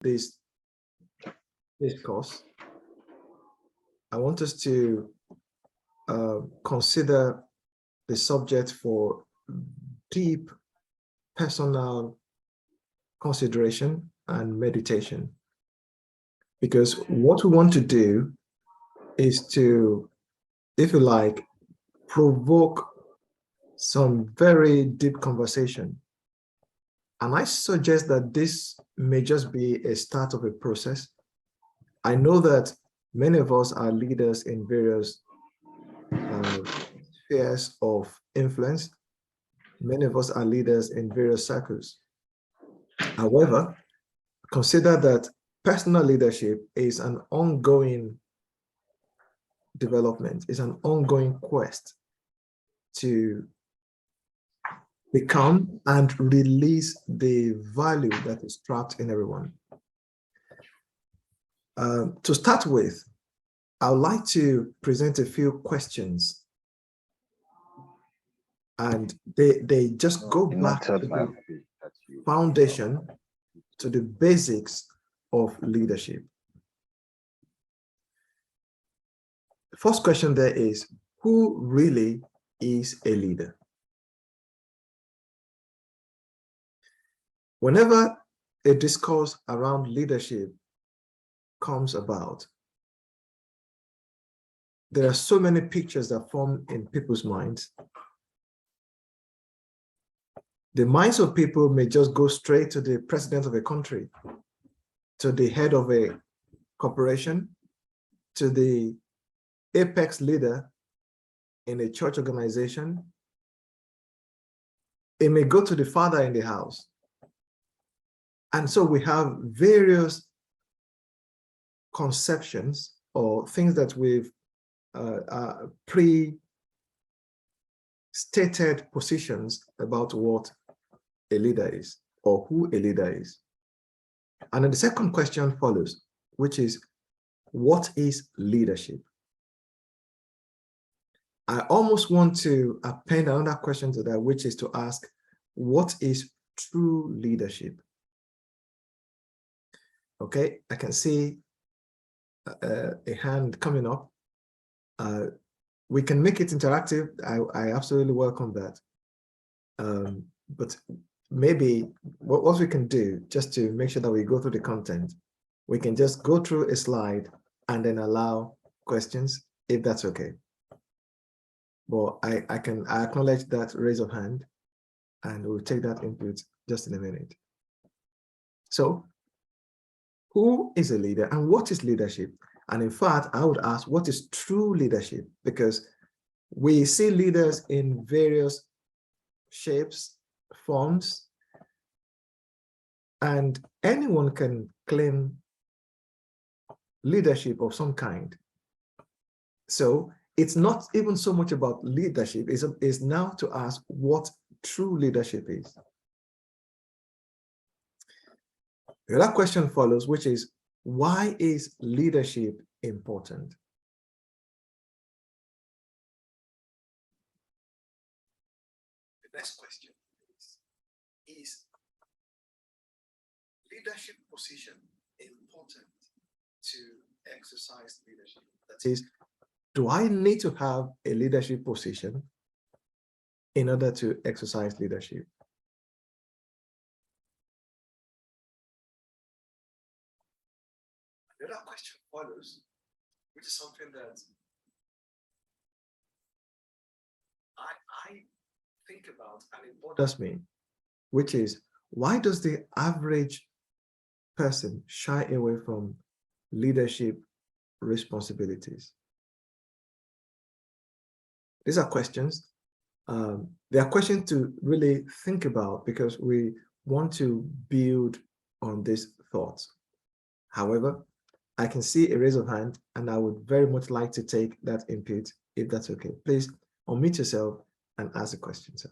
this discourse, I want us to consider the subject for deep personal consideration and meditation. Because what we want to do is to, if you like, provoke some very deep conversation. And I suggest that this may just be a start of a process. I know that many of us are leaders in various spheres of influence. Many of us are leaders in various circles. However, consider that personal leadership is an ongoing development, is an ongoing quest to become and release the value that is trapped in everyone. To start with, I would like to present a few questions, and they just go back to the foundation, to the basics of leadership. The first question there is, who really is a leader? Whenever a discourse around leadership comes about, there are so many pictures that form in people's minds. The minds of people may just go straight to the president of a country, to the head of a corporation, to the apex leader in a church organization. It may go to the father in the house. And so we have various conceptions or things that we've pre-stated positions about what a leader is or who a leader is. And then the second question follows, which is, what is leadership? I almost want to append another question to that, which is to ask, what is true leadership? Okay, I can see a hand coming up. We can make it interactive. I absolutely welcome that. But maybe what we can do, just to make sure that we go through the content, we can just go through a slide and then allow questions, if that's okay. Well, I acknowledge that raise of hand, and we'll take that input just in a minute. So, who is a leader and what is leadership? And in fact, I would ask, what is true leadership? Because we see leaders in various shapes, forms, and anyone can claim leadership of some kind. So it's not even so much about leadership, it's now to ask what true leadership is. The other question follows, which is, why is leadership important? The next question is leadership position important to exercise leadership? That is, do I need to have a leadership position in order to exercise leadership? Another question follows, which is something that I think about and it bothers me, which is, why does the average person shy away from leadership responsibilities? These are questions. They are questions to really think about because we want to build on these thoughts. However, I can see a raise of hand, and I would very much like to take that input, if that's okay. Please unmute yourself and ask a question, sir.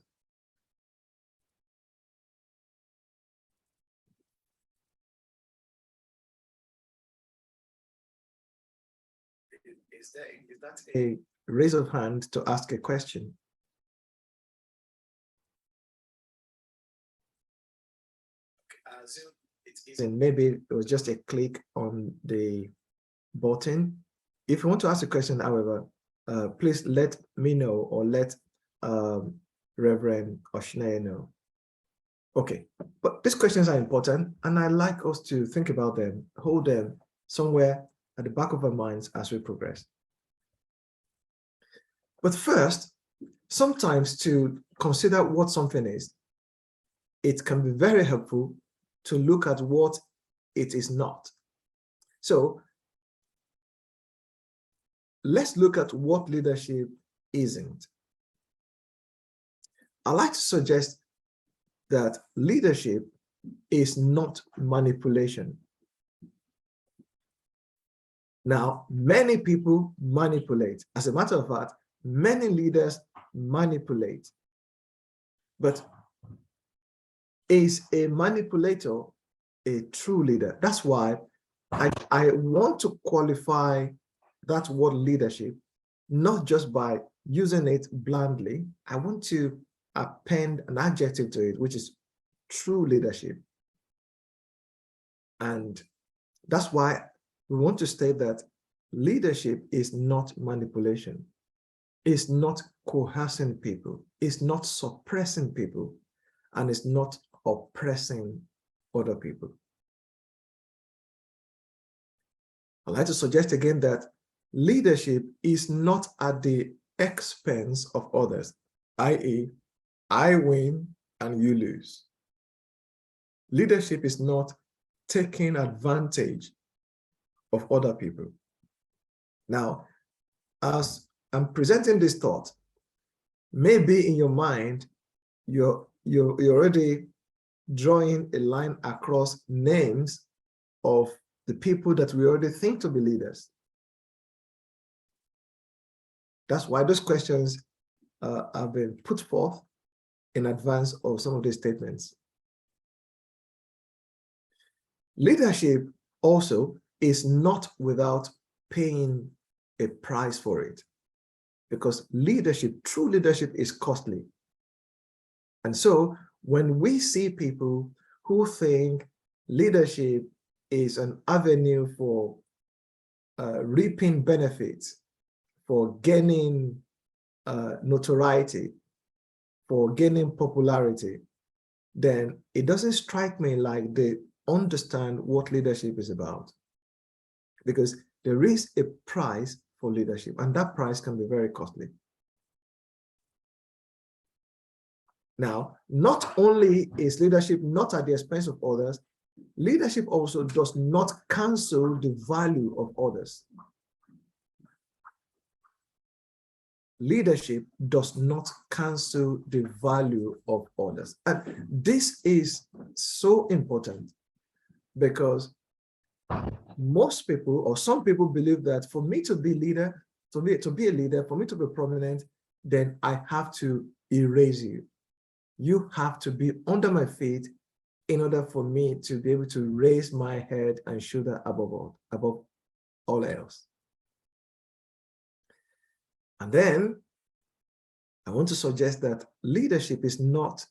Is that a raise of hand to ask a question? Okay, I assume it's isn't. Maybe it was just a click on the button. If you want to ask a question, however, please let me know or let Reverend Oshnaya know. Okay, but these questions are important, and I like us to think about them, hold them somewhere at the back of our minds as we progress. But first, sometimes to consider what something is, it can be very helpful to look at what it is not. So let's look at what leadership isn't. I like to suggest that leadership is not manipulation. Now, many people manipulate. As a matter of fact, many leaders manipulate. But is a manipulator a true leader? That's why I want to qualify that word leadership, not just by using it blandly. I want to append an adjective to it, which is true leadership. And that's why we want to state that leadership is not manipulation. It's not coercing people. It's not suppressing people. And it's not oppressing other people. I'd like to suggest again that leadership is not at the expense of others, i.e., I win and you lose. Leadership is not taking advantage of other people. Now, as I'm presenting this thought, maybe in your mind, you're already drawing a line across names of the people that we already think to be leaders. That's why those questions have been put forth in advance of some of these statements. Leadership also is not without paying a price for it, because leadership, true leadership, is costly. And so when we see people who think leadership is an avenue for reaping benefits, for gaining notoriety, for gaining popularity, then it doesn't strike me like they understand what leadership is about. Because there is a price for leadership, and that price can be very costly. Now, not only is leadership not at the expense of others, leadership also does not cancel the value of others. Leadership does not cancel the value of others. And this is so important, because most people, or some people, believe that for me to be leader, for me to be a leader, for me to be prominent, then I have to erase you. You have to be under my feet in order for me to be able to raise my head and shoulder above all else. And then I want to suggest that leadership is not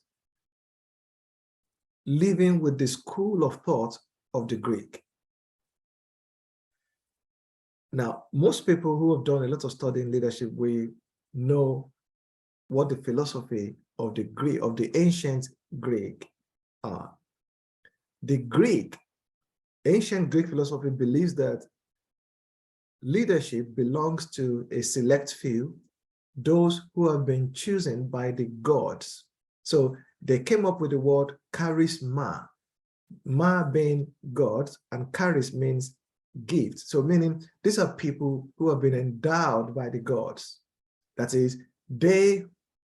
living with the school of thought of the Greek. Now, most people who have done a lot of study in leadership, we know what the philosophy of the Greek, of the ancient Greek are. The ancient Greek philosophy believes that leadership belongs to a select few, those who have been chosen by the gods. So they came up with the word charisma, ma being God, and charis means gift. So meaning these are people who have been endowed by the gods. That is, they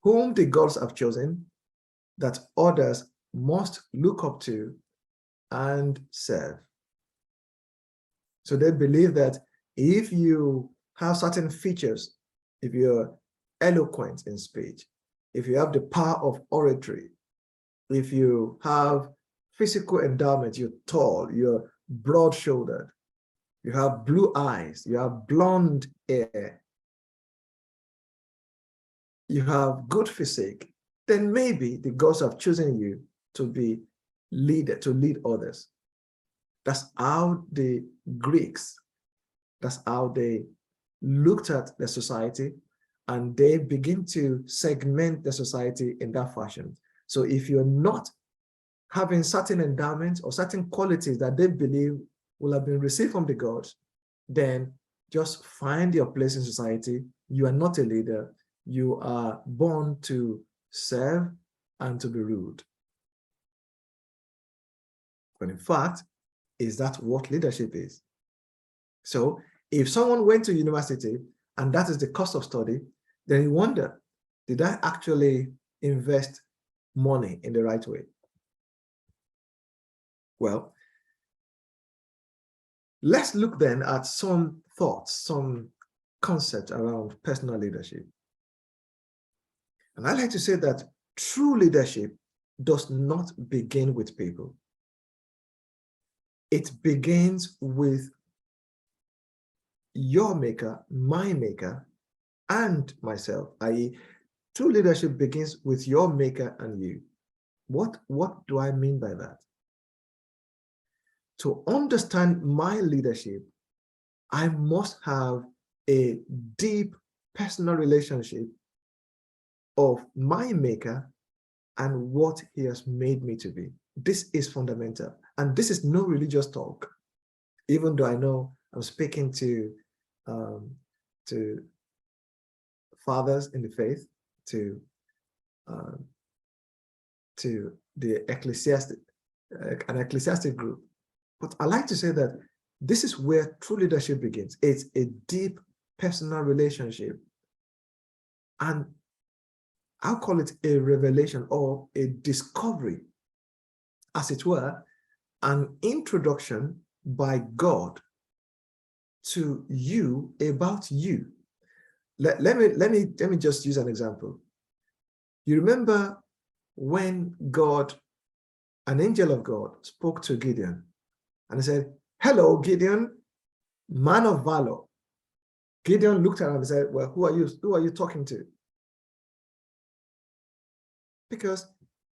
whom the gods have chosen, that others must look up to and serve. So they believe that if you have certain features, if you're eloquent in speech, if you have the power of oratory, if you have physical endowment, you're tall, you're broad-shouldered, you have blue eyes, you have blonde hair, you have good physique, then maybe the gods have chosen you to be leader, to lead others. That's how the Greeks, that's how they looked at the society, and they begin to segment the society in that fashion. So if you're not having certain endowments or certain qualities that they believe will have been received from the gods, then just find your place in society. You are not a leader. You are born to serve and to be ruled. But in fact, is that what leadership is? So if someone went to university and that is the cost of study, then you wonder, did I actually invest money in the right way? Well, let's look then at some thoughts, some concepts around personal leadership. And I like to say that true leadership does not begin with people. It begins with your maker, my maker, and myself, i.e., true leadership begins with your maker and you. What do I mean by that? To understand my leadership, I must have a deep personal relationship of my maker and what he has made me to be. This is fundamental. And this is no religious talk, even though I know I'm speaking to fathers in the faith, to the ecclesiastic, an ecclesiastic group. But I like to say that this is where true leadership begins. It's a deep personal relationship. And I'll call it a revelation or a discovery, as it were, an introduction by God to you about you. Let me just use an example. You remember when God, an angel of God, spoke to Gideon and he said, "Hello, Gideon, man of valor." Gideon looked around and said, "Well, who are you talking to?" Because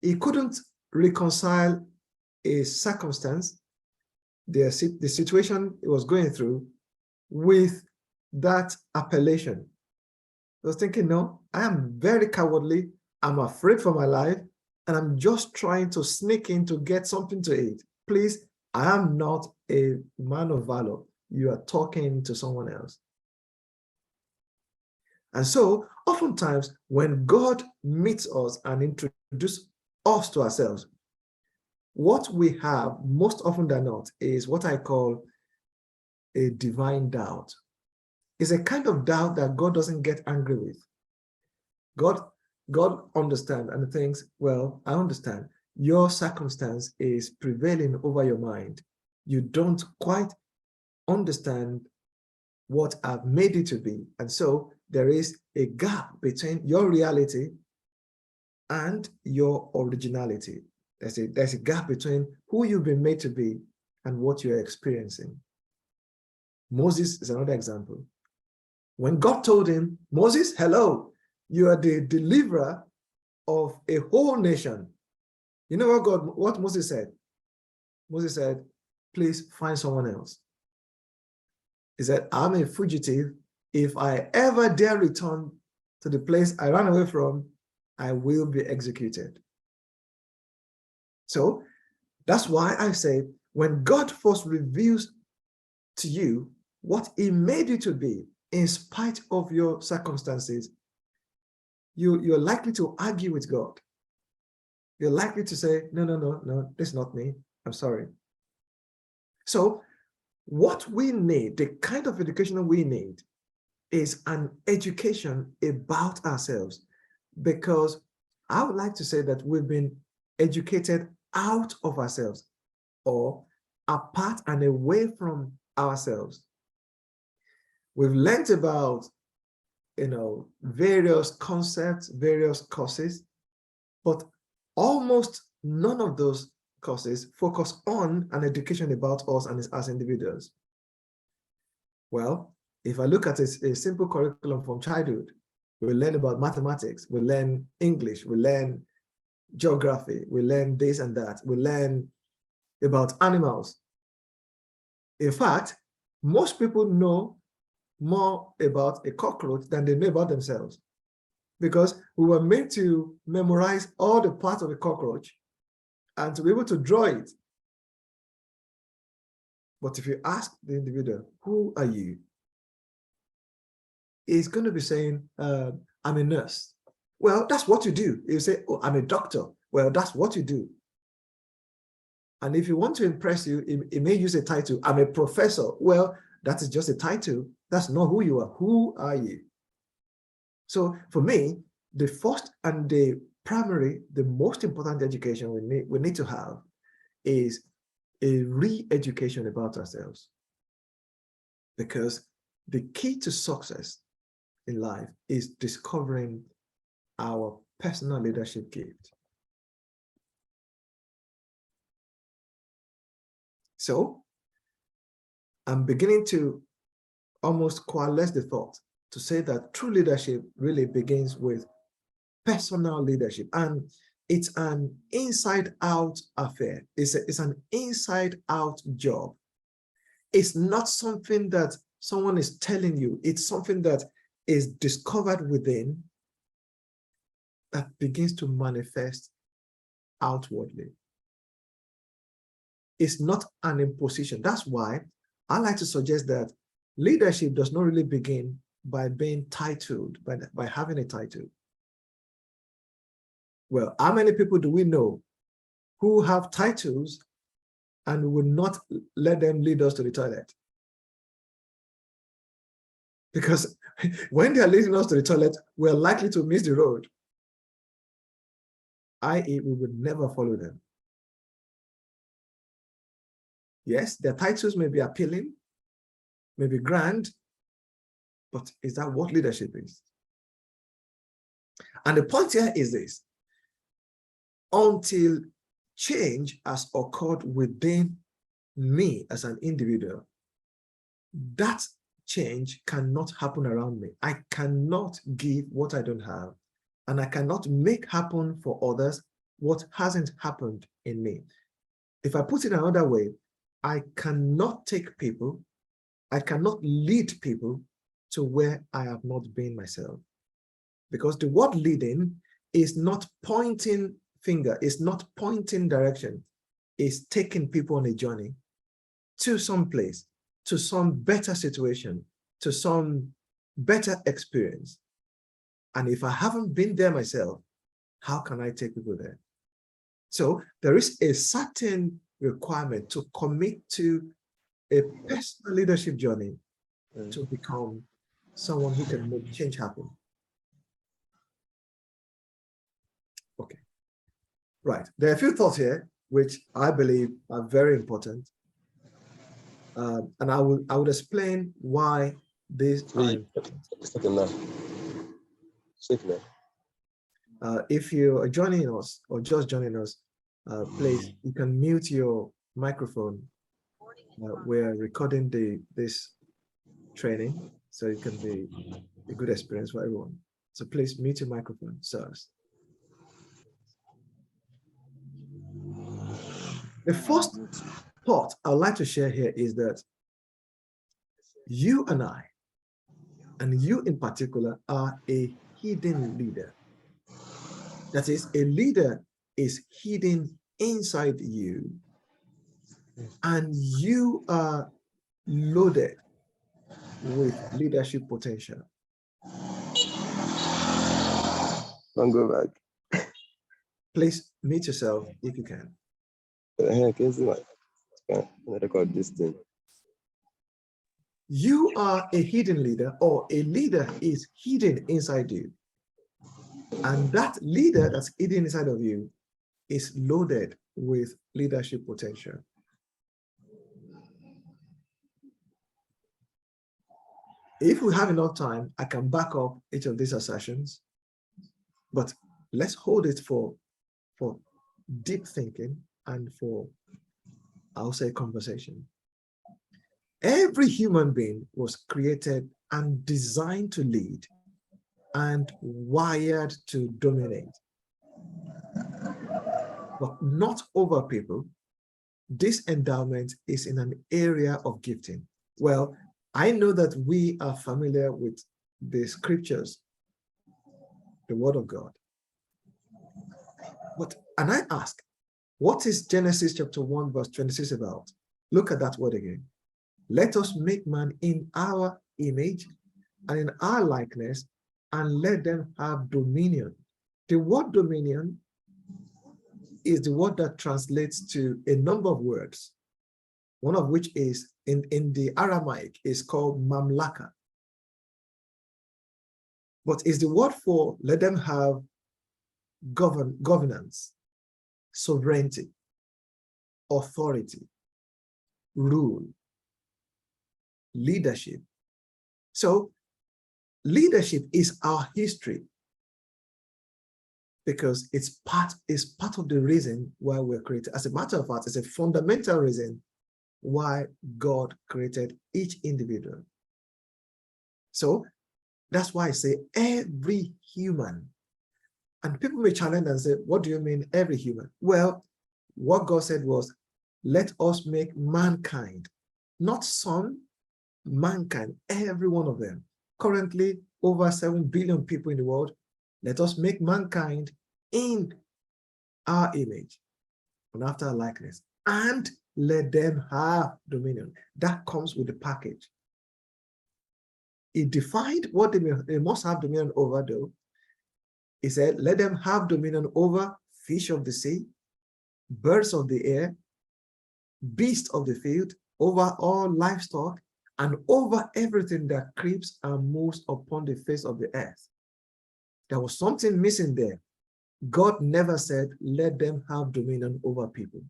he couldn't reconcile a circumstance, the situation he was going through, with that appellation. I was thinking, no, I am very cowardly. I'm afraid for my life, and I'm just trying to sneak in to get something to eat. Please, I am not a man of valor. You are talking to someone else. And so, oftentimes, when God meets us and introduces us to ourselves, what we have most often than not is what I call a divine doubt. It's a kind of doubt that God doesn't get angry with. God understands and thinks, well, I understand. Your circumstance is prevailing over your mind. You don't quite understand what I've made it to be. And so there is a gap between your reality and your originality. There's a gap between who you've been made to be and what you're experiencing. Moses is another example. When God told him, "Moses, hello, you are the deliverer of a whole nation." You know what Moses said? Moses said, "Please find someone else." He said, "I'm a fugitive. If I ever dare return to the place I ran away from, I will be executed." So that's why I say, when God first reveals to you what he made you to be, in spite of your circumstances, you're likely to argue with God. You're likely to say, no, this is not me. I'm sorry. So what we need, the kind of education we need, is an education about ourselves, because I would like to say that we've been educated out of ourselves, or apart and away from ourselves. We've learned about, various concepts, various courses, but almost none of those courses focus on an education about us and as individuals. Well, if I look at a simple curriculum from childhood, we learn about mathematics, we learn English, we learn geography, we learn this and that, we learn about animals. In fact, most people know more about a cockroach than they know about themselves, because we were meant to memorize all the parts of a cockroach and to be able to draw it. But if you ask the individual, who are you? He's going to be saying, I'm a nurse. Well, that's what you do. You say, oh, I'm a doctor. Well, that's what you do. And if you want to impress you, it may use a title. I'm a professor. Well, that is just a title. That's not who you are. Who are you? So for me, the first and the primary, the most important education we need to have is a re-education about ourselves. Because the key to success in life is discovering our personal leadership gift. So I'm beginning to almost coalesce the thought to say that true leadership really begins with personal leadership, and it's an inside-out affair. It's an inside-out job. It's not something that someone is telling you. It's something that is discovered within that begins to manifest outwardly. It's not an imposition. That's why I like to suggest that leadership does not really begin by being titled, by having a title. Well, how many people do we know who have titles and will not let them lead us to the toilet? Because when they are leading us to the toilet, we're likely to miss the road, i.e., we would never follow them. Yes, their titles may be appealing, may be grand, but is that what leadership is? And the point here is this: until change has occurred within me as an individual, that change cannot happen around me. I cannot give what I don't have, and I cannot make happen for others what hasn't happened in me. If I put it another way, I cannot take people, I cannot lead people to where I have not been myself. Because the word leading is not pointing finger, it's not pointing direction, it's taking people on a journey to some place, to some better situation, to some better experience. And if I haven't been there myself, how can I take people there? So there is a certain requirement to commit to a personal leadership journey to become someone who can make change happen. Okay, right. There are a few thoughts here which I believe are very important, and I would explain why these are important. If you are joining us or just joining us, please, you can mute your microphone. We're recording this training, so it can be a good experience for everyone. So please mute your microphone, sirs. The first thought I'd like to share here is that you and I, and you in particular, are a hidden leader. That is, a leader is hidden inside you, and you are loaded with leadership potential. Don't go back. Please mute yourself if you can. Record this thing. You are a hidden leader, or a leader is hidden inside you. And that leader that's hidden inside of you is loaded with leadership potential. If we have enough time, I can back up each of these assertions, but let's hold it for deep thinking and for, I'll say, conversation. Every human being was created and designed to lead and wired to dominate, but not over people, this endowment is in an area of gifting. Well, I know that we are familiar with the scriptures, the word of God. And I ask, what is Genesis chapter 1, verse 26 about? Look at that word again. Let us make man in our image and in our likeness, and let them have dominion. The word dominion is the word that translates to a number of words, one of which is in the Aramaic is called mamlaka. But is the word for let them have governance, sovereignty, authority, rule, leadership. So leadership is our history because it's part of the reason why we're created. As a matter of fact, it's a fundamental reason why God created each individual. So that's why I say every human. And people may challenge and say, what do you mean every human? Well, what God said was, let us make mankind, not some, mankind, every one of them. Currently, over 7 billion people in the world. Let us make mankind in our image and after our likeness, and let them have dominion. That comes with the package. He defined what they must have dominion over, though. He said, let them have dominion over fish of the sea, birds of the air, beasts of the field, over all livestock, and over everything that creeps and moves upon the face of the earth. There was something missing there. God never said, let them have dominion over people.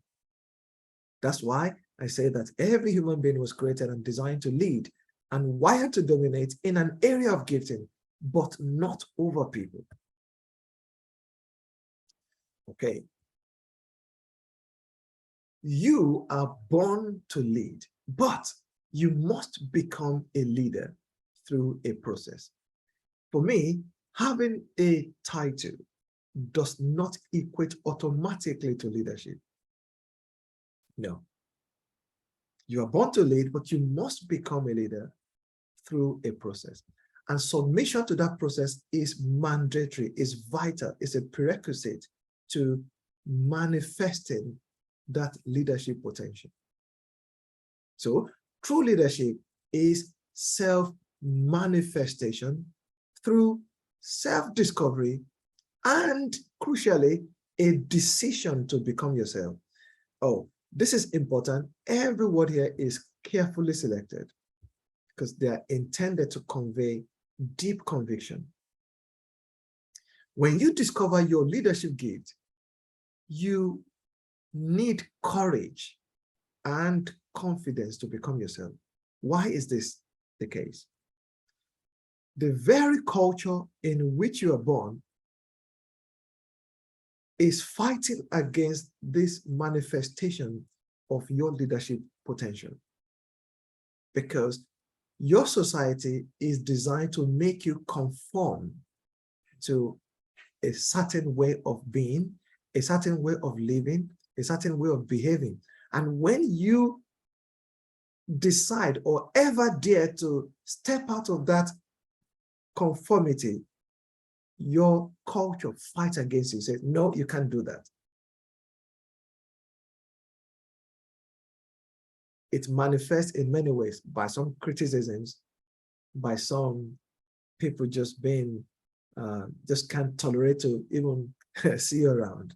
That's why I say that every human being was created and designed to lead and wired to dominate in an area of gifting, but not over people. Okay. You are born to lead, but you must become a leader through a process. For me, having a title does not equate automatically to leadership. No. You are born to lead, but you must become a leader through a process. And submission to that process is mandatory, is vital, is a prerequisite to manifesting that leadership potential. So true leadership is self-manifestation through self-discovery and, crucially, a decision to become yourself. Oh, this is important. Every word here is carefully selected because they are intended to convey deep conviction. When you discover your leadership gift, you need courage and confidence to become yourself. Why is this the case? The very culture in which you are born is fighting against this manifestation of your leadership potential, because your society is designed to make you conform to a certain way of being, a certain way of living, a certain way of behaving. And when you decide or ever dare to step out of that conformity, your culture fights against you, says, no, you can't do that. It manifests in many ways, by some criticisms, by some people just being, just can't tolerate to even see you around.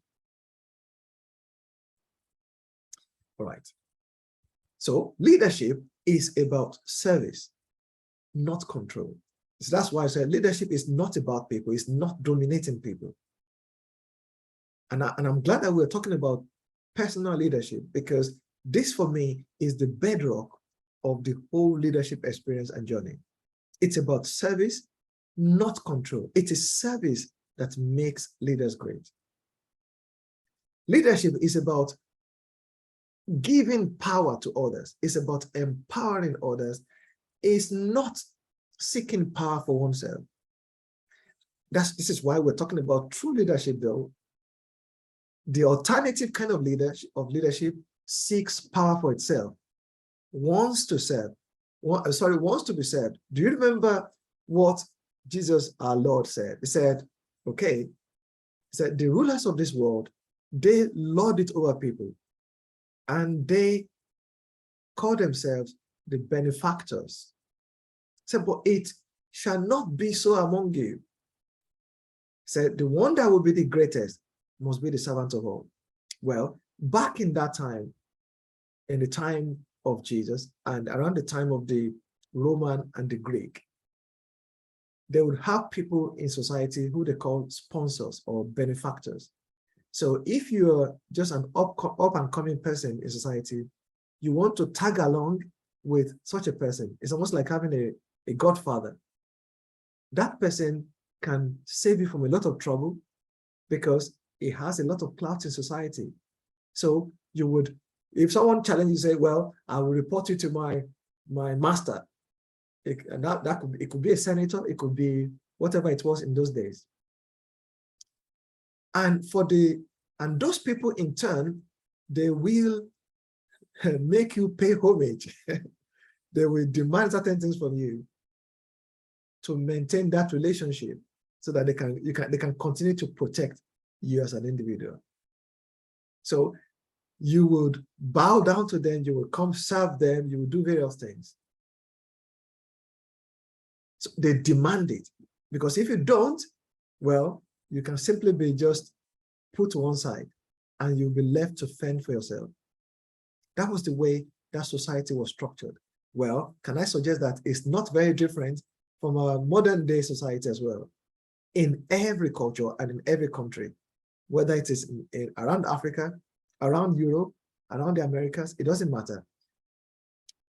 All right. So leadership is about service, not control. So that's why I said leadership is not about people. It's not dominating people. And I'm glad that we're talking about personal leadership, because this for me is the bedrock of the whole leadership experience and journey. It's about service, not control. It is service that makes leaders great. Leadership is about giving power to others. It's about empowering others. It's not seeking power for oneself. This is why we're talking about true leadership, though. The alternative kind of leadership seeks power for itself, wants to be served. Do you remember what Jesus, our Lord, said? He said, okay, he said, the rulers of this world, they lord it over people, and they call themselves the benefactors. He said, but it shall not be so among you. He said, the one that will be the greatest must be the servant of all. Well, back in that time, in the time of Jesus and around the time of the Roman and the Greek, they would have people in society who they call sponsors or benefactors. So if you're just an up and coming person in society, you want to tag along with such a person. It's almost like having a godfather. That person can save you from a lot of trouble because he has a lot of clout in society. So you would, if someone challenges you, say, well, I will report you to my master. It could be a senator, it could be whatever it was in those days. And those people in turn, they will make you pay homage. They will demand certain things from you to maintain that relationship so that they can continue to protect you as an individual. So you would bow down to them, you will come serve them, you will do various things. So they demand it, because if you don't, well, you can simply be just put to one side and you'll be left to fend for yourself. That was the way that society was structured. Well, can I suggest that it's not very different from our modern day society as well? In every culture and in every country, whether it is around Africa, around Europe, around the Americas, it doesn't matter.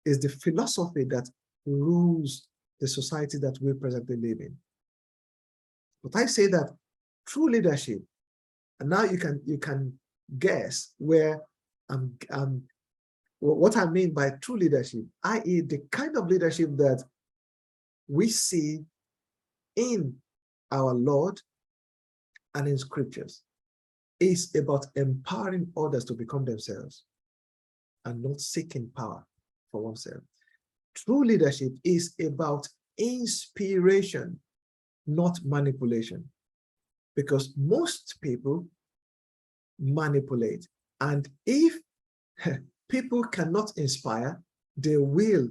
It's the philosophy that rules the society that we presently live in. But I say that true leadership, and now you can guess where what I mean by true leadership, i.e. the kind of leadership that we see in our Lord and in scriptures, is about empowering others to become themselves and not seeking power for oneself. True leadership is about inspiration, not manipulation, because most people manipulate. And if people cannot inspire, they will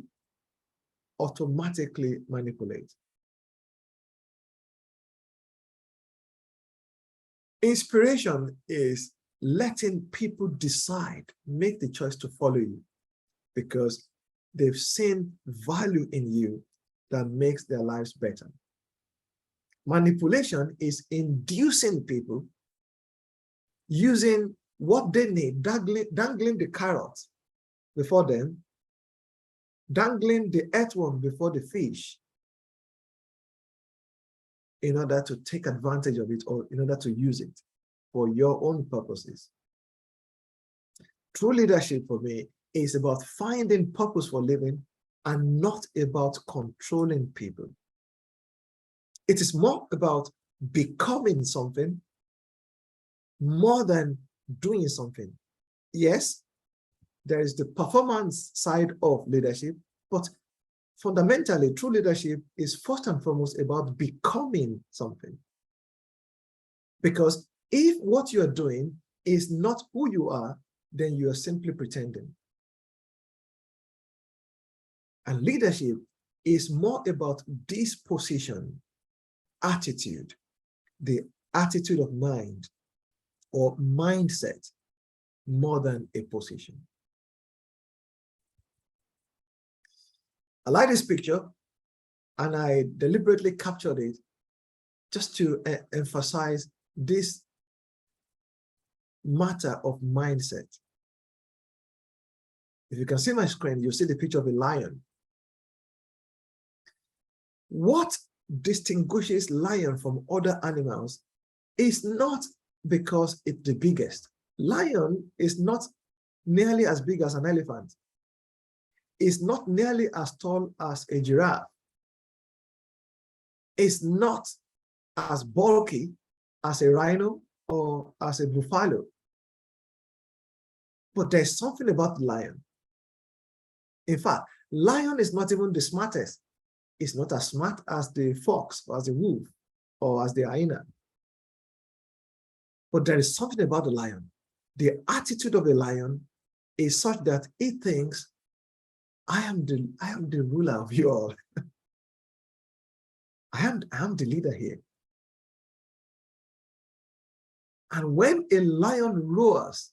automatically manipulate. Inspiration is letting people decide, make the choice to follow you because they've seen value in you that makes their lives better. Manipulation is inducing people using what they need, dangling the carrot before them, dangling the earthworm before the fish, in order to take advantage of it or in order to use it for your own purposes. True leadership for me is about finding purpose for living and not about controlling people. It is more about becoming something more than doing something. Yes, there is the performance side of leadership, but fundamentally, true leadership is first and foremost about becoming something. Because if what you are doing is not who you are, then you are simply pretending. And leadership is more about disposition, attitude, the attitude of mind or mindset, more than a position. I like this picture, and I deliberately captured it just to emphasize this matter of mindset. If you can see my screen, you'll see the picture of a lion. What distinguishes lion from other animals is not because it's the biggest. Lion is not nearly as big as an elephant. It's not nearly as tall as a giraffe. It's not as bulky as a rhino or as a buffalo. But there's something about lion. In fact, lion is not even the smartest. It's not as smart as the fox, or as the wolf, or as the hyena. But there is something about the lion. The attitude of the lion is such that it thinks, I am the ruler of you all. I am the leader here. And when a lion roars,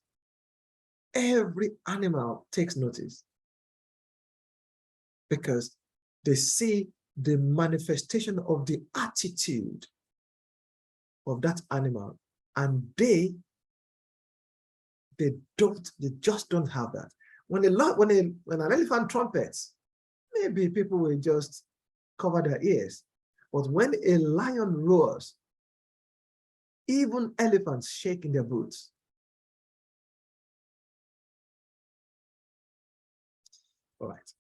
every animal takes notice, because they see the manifestation of the attitude of that animal, and they just don't have that. When an elephant trumpets, maybe people will just cover their ears. But when a lion roars, even elephants shake in their boots. All right.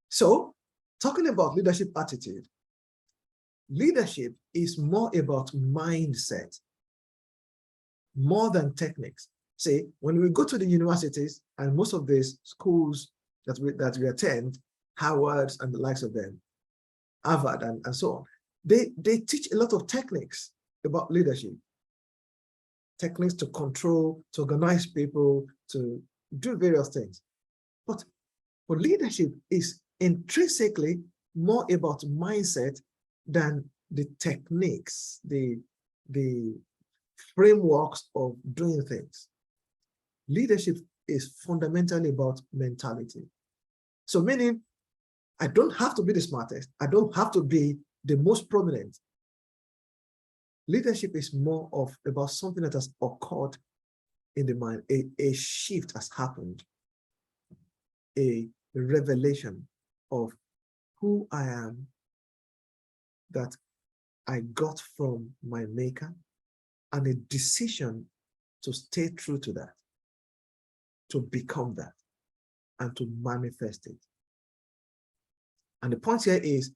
So, talking about leadership attitude, leadership is more about mindset, more than techniques. See, when we go to the universities, and most of these schools that we attend, Harvard and the likes of them, Harvard and so on, they teach a lot of techniques about leadership. Techniques to control, to organize people, to do various things. But leadership is intrinsically more about mindset than the techniques, the frameworks of doing things. Leadership is fundamentally about mentality. So meaning, I don't have to be the smartest. I don't have to be the most prominent. Leadership is more about something that has occurred in the mind. A shift has happened. A revelation of who I am that I got from my maker, and a decision to stay true to that, to become that, and to manifest it. And the point here is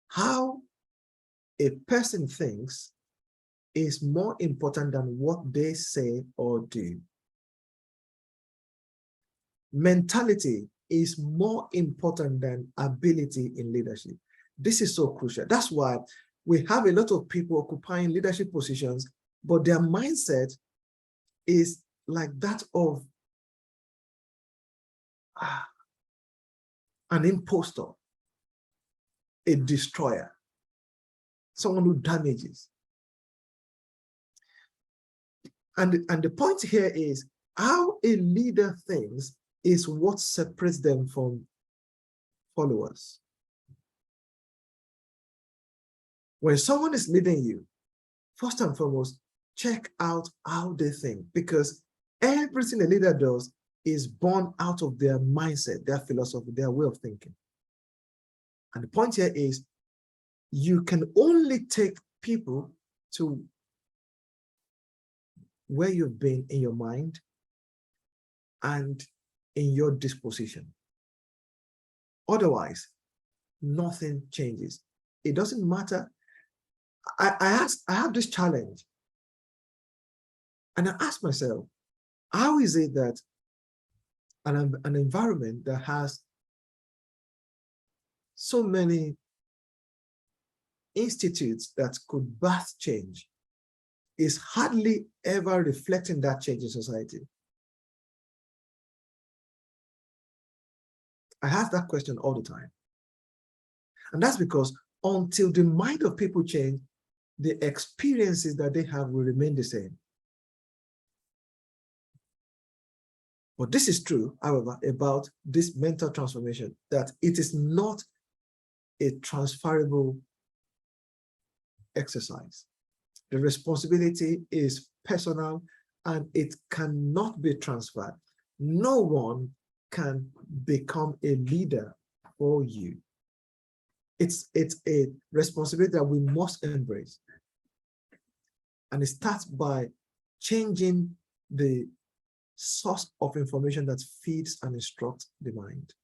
how a person thinks is more important than what they say or do. Mentality is more important than ability in leadership. This is so crucial. That's why we have a lot of people occupying leadership positions, but their mindset is like that of an imposter, a destroyer, someone who damages. And the point here is how a leader thinks is what separates them from followers. When someone is leading you, first and foremost, check out how they think, because everything a leader does is born out of their mindset, their philosophy, their way of thinking. And the point here is you can only take people to where you've been in your mind and in your disposition. Otherwise, nothing changes. It doesn't matter. I have this challenge, and I ask myself, how is it that an environment that has so many institutes that could birth change is hardly ever reflecting that change in society? I ask that question all the time. And that's because until the mind of people change, the experiences that they have will remain the same. But this is true, however, about this mental transformation, that it is not a transferable exercise. The responsibility is personal and it cannot be transferred. No one can become a leader for you. It's a responsibility that we must embrace. And it starts by changing the source of information that feeds and instructs the mind.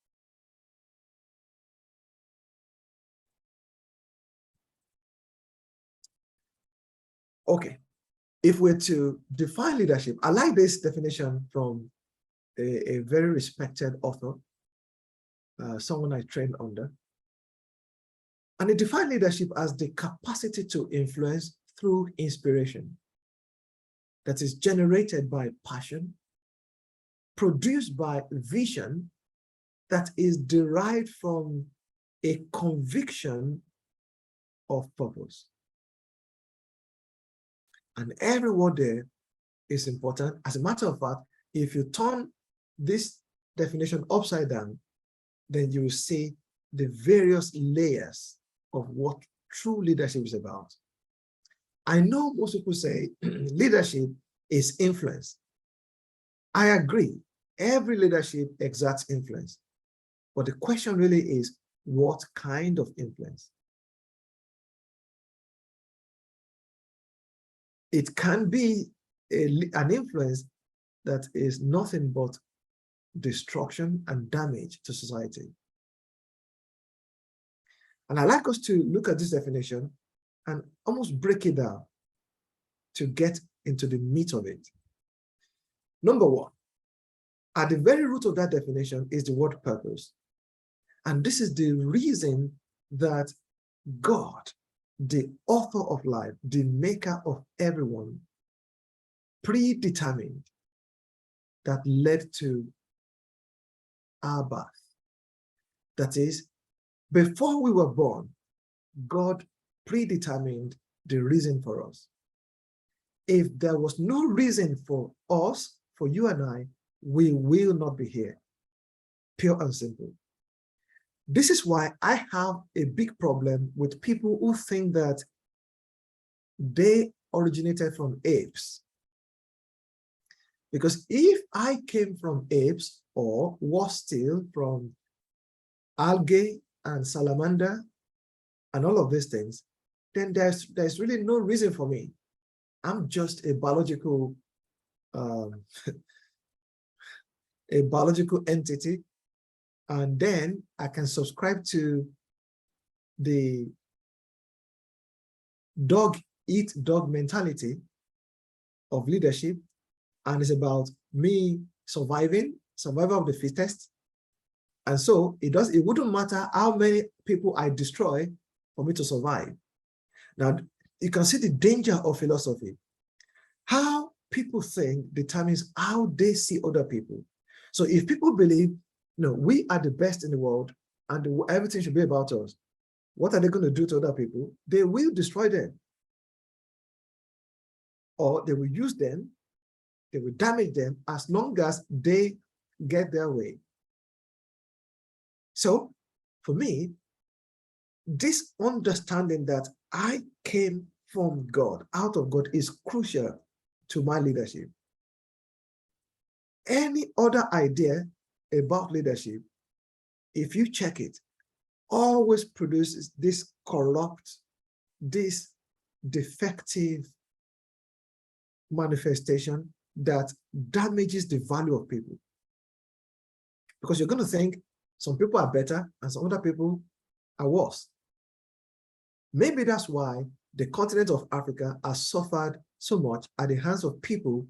Okay, if we're to define leadership, I like this definition from a very respected author, someone I trained under. And he defined leadership as the capacity to influence through inspiration that is generated by passion, produced by vision, that is derived from a conviction of purpose. And every word there is important. As a matter of fact, if you turn this definition upside down, then you will see the various layers of what true leadership is about. I know most people say leadership is influence. I agree. Every leadership exerts influence. But the question really is, what kind of influence? It can be an influence that is nothing but destruction and damage to society. And I'd like us to look at this definition and almost break it down to get into the meat of it. Number one, at the very root of that definition is the word purpose. And this is the reason that God, the author of life, the maker of everyone, predetermined that led to our birth. That is, before we were born, God predetermined the reason for us. If there was no reason for us, for you and I, we will not be here. Pure and simple. This is why I have a big problem with people who think that they originated from apes. Because if I came from apes or was still from algae and salamander and all of these things, then there's really no reason for me. I'm just a biological entity, and then I can subscribe to the dog eat dog mentality of leadership, and it's about me survival of the fittest. And so it wouldn't matter how many people I destroy for me to survive. Now, you can see the danger of philosophy. How people think determines how they see other people. So if people believe, we are the best in the world and everything should be about us, what are they going to do to other people? They will destroy them. Or they will use them, they will damage them as long as they get their way. So for me, this understanding that I came from God, out of God, is crucial to my leadership. Any other idea about leadership, if you check it, always produces this corrupt, this defective manifestation that damages the value of people. Because you're going to think some people are better and some other people are worse. Maybe that's why the continent of Africa has suffered so much at the hands of people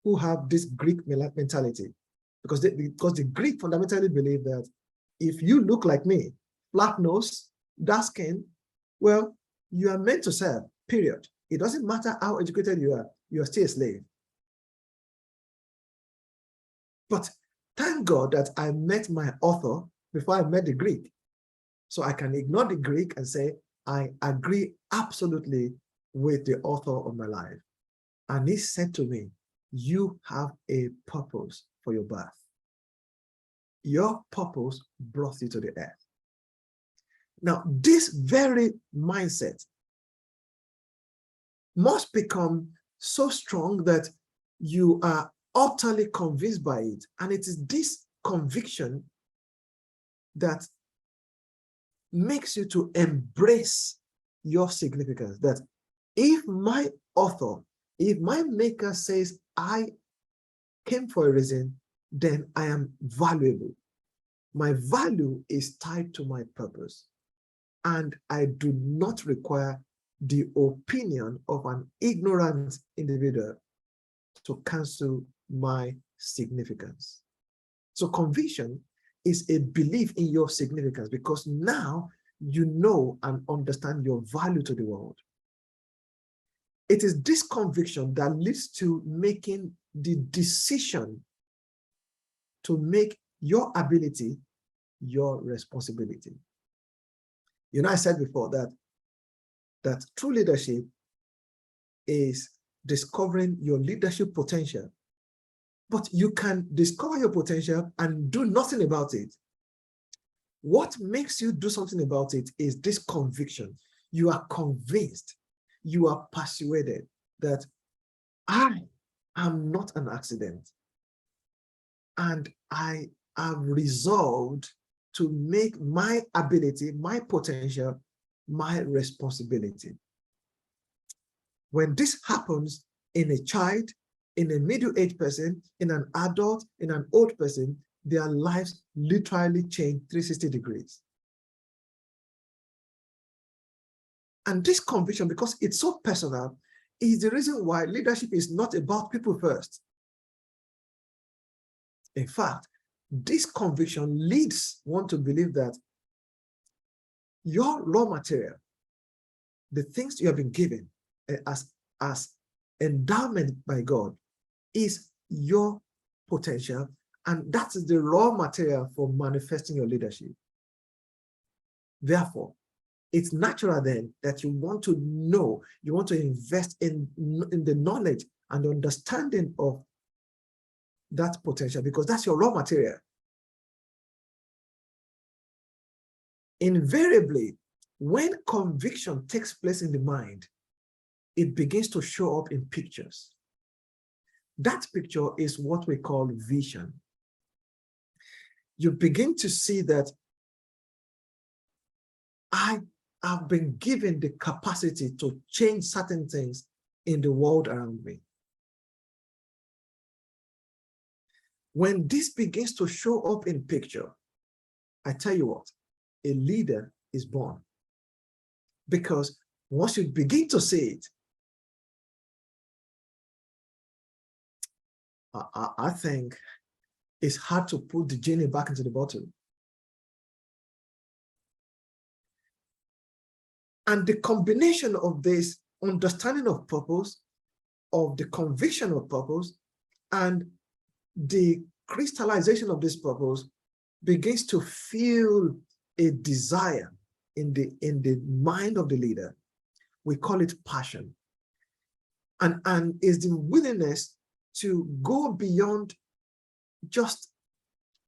who have this Greek mentality. Because the Greek fundamentally believe that if you look like me, flat nose, dark skin, well, you are meant to serve, period. It doesn't matter how educated you are still a slave. But thank God that I met my author before I met the Greek. So I can ignore the Greek and say, I agree absolutely with the author of my life. And he said to me, you have a purpose for your birth. Your purpose brought you to the earth. Now, this very mindset must become so strong that you are utterly convinced by it. And it is this conviction that makes you to embrace your significance. That if my author, if my maker says I came for a reason, then I am valuable. My value is tied to my purpose. And I do not require the opinion of an ignorant individual to cancel my significance. So conviction is a belief in your significance, because now you know and understand your value to the world. It is this conviction that leads to making the decision to make your ability your responsibility. You know, I said before that true leadership is discovering your leadership potential. But you can discover your potential and do nothing about it. What makes you do something about it is this conviction. You are convinced, you are persuaded that I am not an accident. And I have resolved to make my ability, my potential, my responsibility. When this happens in a child, in a middle-aged person, in an adult, in an old person, their lives literally change 360 degrees. And this conviction, because it's so personal, is the reason why leadership is not about people first. In fact, this conviction leads one to believe that your raw material, the things you have been given as endowment by God, is your potential, and that is the raw material for manifesting your leadership. Therefore, it's natural then that you want to know, you want to invest in the knowledge and understanding of that potential, because that's your raw material. Invariably, when conviction takes place in the mind, it begins to show up in pictures. That picture is what we call vision. You begin to see that I have been given the capacity to change certain things in the world around me. When this begins to show up in picture, I tell you what, a leader is born. Because once you begin to see it, I think it's hard to put the genie back into the bottle. And the combination of this understanding of purpose, of the conviction of purpose, and the crystallization of this purpose begins to fuel a desire in the mind of the leader. We call it passion. And is the willingness to go beyond just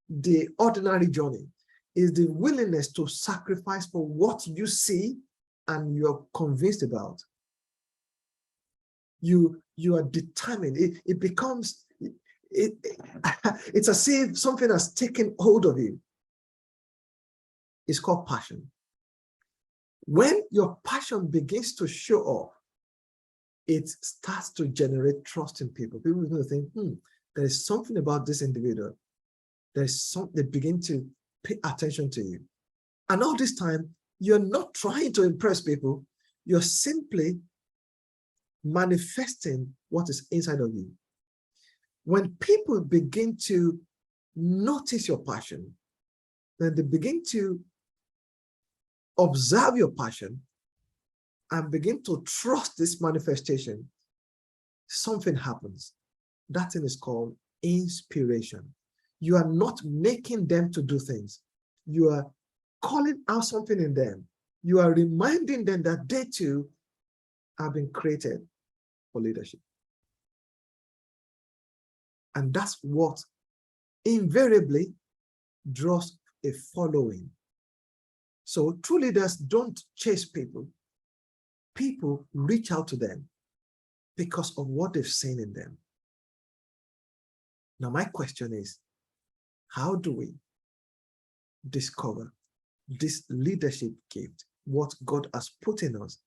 the ordinary journey, is the willingness to sacrifice for what you see and you're convinced about. You are determined. It becomes, it's as if something has taken hold of you. It's called passion. When your passion begins to show up, it starts to generate trust in people. People begin to think, there is something about this individual. There's something, they begin to pay attention to you. And all this time, you're not trying to impress people. You're simply manifesting what is inside of you. When people begin to notice your passion, then they begin to observe your passion and begin to trust this manifestation, something happens. That thing is called inspiration. You are not making them to do things. You are calling out something in them. You are reminding them that they too have been created for leadership. And that's what invariably draws a following. So true leaders don't chase people. People reach out to them because of what they've seen in them. Now, my question is, how do we discover this leadership gift, what God has put in us?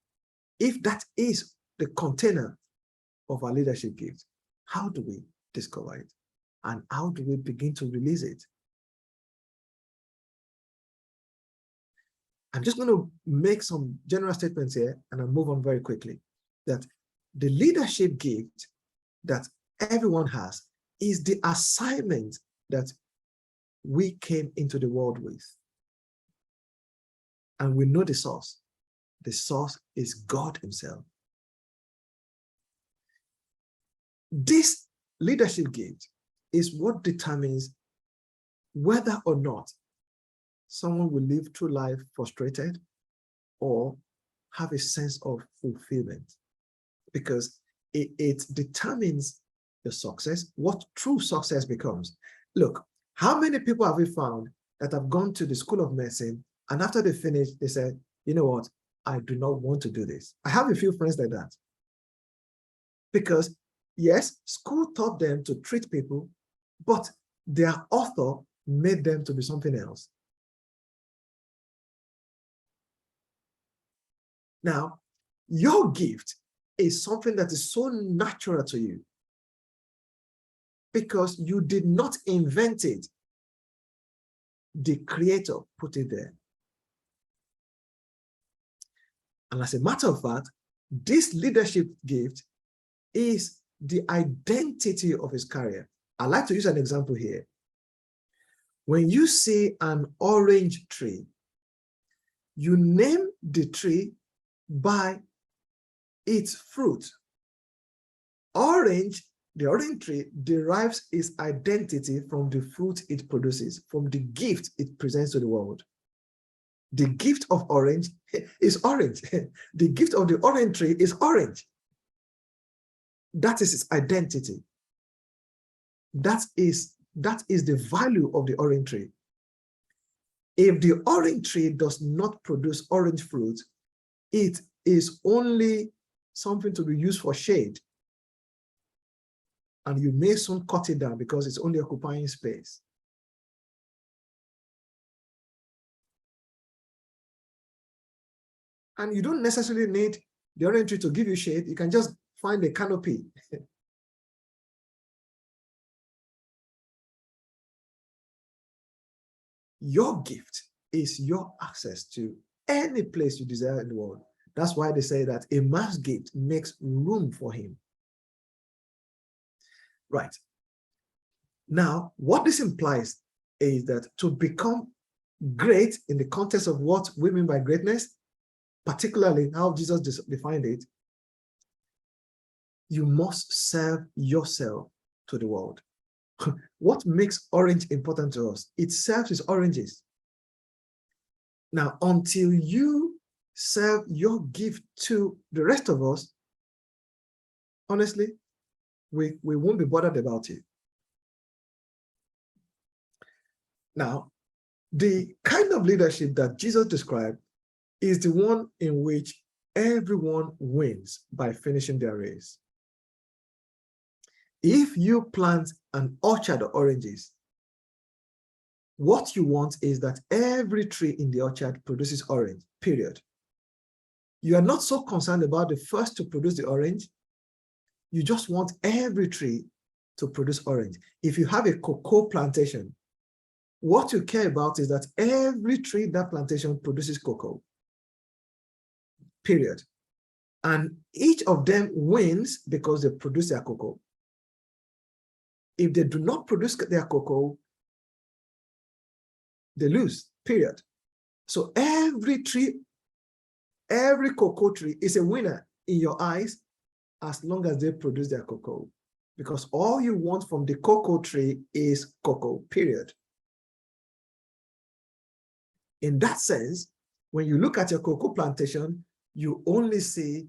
If that is the container of our leadership gift, how do we discover it? And how do we begin to release it? I'm just going to make some general statements here and I'll move on very quickly. That the leadership gift that everyone has is the assignment that we came into the world with. And we know the source. The source is God himself. This leadership gift is what determines whether or not someone will live through life frustrated or have a sense of fulfillment, because it determines the success, what true success becomes. Look, how many people have we found that have gone to the school of medicine and after they finish, they said, you know what, I do not want to do this. I have a few friends like that. Because yes, school taught them to treat people, but their author made them to be something else. Now, your gift is something that is so natural to you because you did not invent it. The Creator put it there. And as a matter of fact, this leadership gift is the identity of his career. I like to use an example here. When you see an orange tree, you name the tree by its fruit. Orange, the orange tree derives its identity from the fruit it produces, from the gift it presents to the world. The gift of orange is orange. The gift of the orange tree is orange. That is its identity. That is the value of the orange tree. If the orange tree does not produce orange fruit, it is only something to be used for shade. And you may soon cut it down because it's only occupying space. And you don't necessarily need the orange tree to give you shade. You can just find a canopy. Your gift is your access to any place you desire in the world. That's why they say that a man's gift makes room for him. Right. Now, what this implies is that to become great in the context of what we mean by greatness, particularly how Jesus defined it, you must serve yourself to the world. What makes orange important to us? It serves its oranges. Now, until you serve your gift to the rest of us, honestly, we won't be bothered about it. Now, the kind of leadership that Jesus described is the one in which everyone wins by finishing their race. If you plant an orchard of oranges, what you want is that every tree in the orchard produces orange, period. You are not so concerned about the first to produce the orange. You just want every tree to produce orange. If you have a cocoa plantation, what you care about is that every tree in that plantation produces cocoa, period. And each of them wins because they produce their cocoa. If they do not produce their cocoa, they lose, period. So every tree, every cocoa tree is a winner in your eyes as long as they produce their cocoa. Because all you want from the cocoa tree is cocoa, period. In that sense, when you look at your cocoa plantation, you only see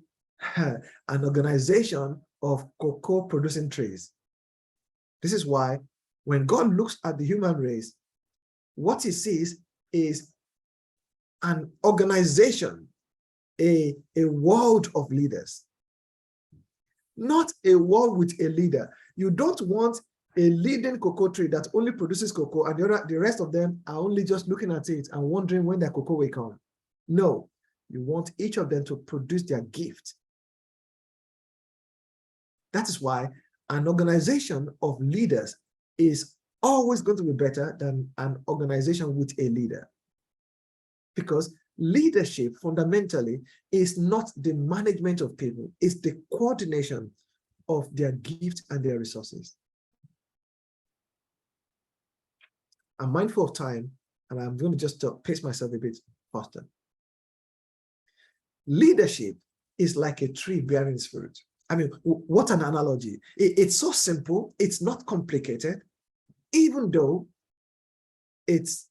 an organization of cocoa producing trees. This is why when God looks at the human race, what he sees is an organization, a world of leaders, not a world with a leader. You don't want a leading cocoa tree that only produces cocoa and the rest of them are only just looking at it and wondering when their cocoa will come. No, you want each of them to produce their gift. That is why an organization of leaders is always going to be better than an organization with a leader. Because leadership fundamentally is not the management of people, it's the coordination of their gifts and their resources. I'm mindful of time, and I'm going to just pace myself a bit faster. Leadership is like a tree bearing its fruit. I mean, what an analogy. It's so simple. It's not complicated, even though it's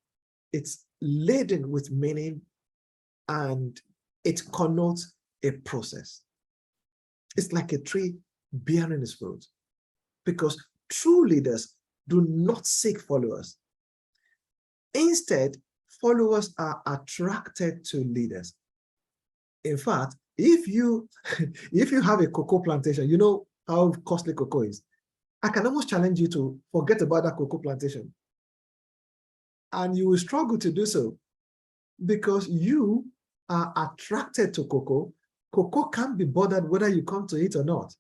laden with meaning and it connotes a process. It's like a tree bearing its fruit, because true leaders do not seek followers. Instead, followers are attracted to leaders. In fact, if you have a cocoa plantation, you know how costly cocoa is. I can almost challenge you to forget about that cocoa plantation. And you will struggle to do so because you are attracted to cocoa. Cocoa can't be bothered whether you come to it or not.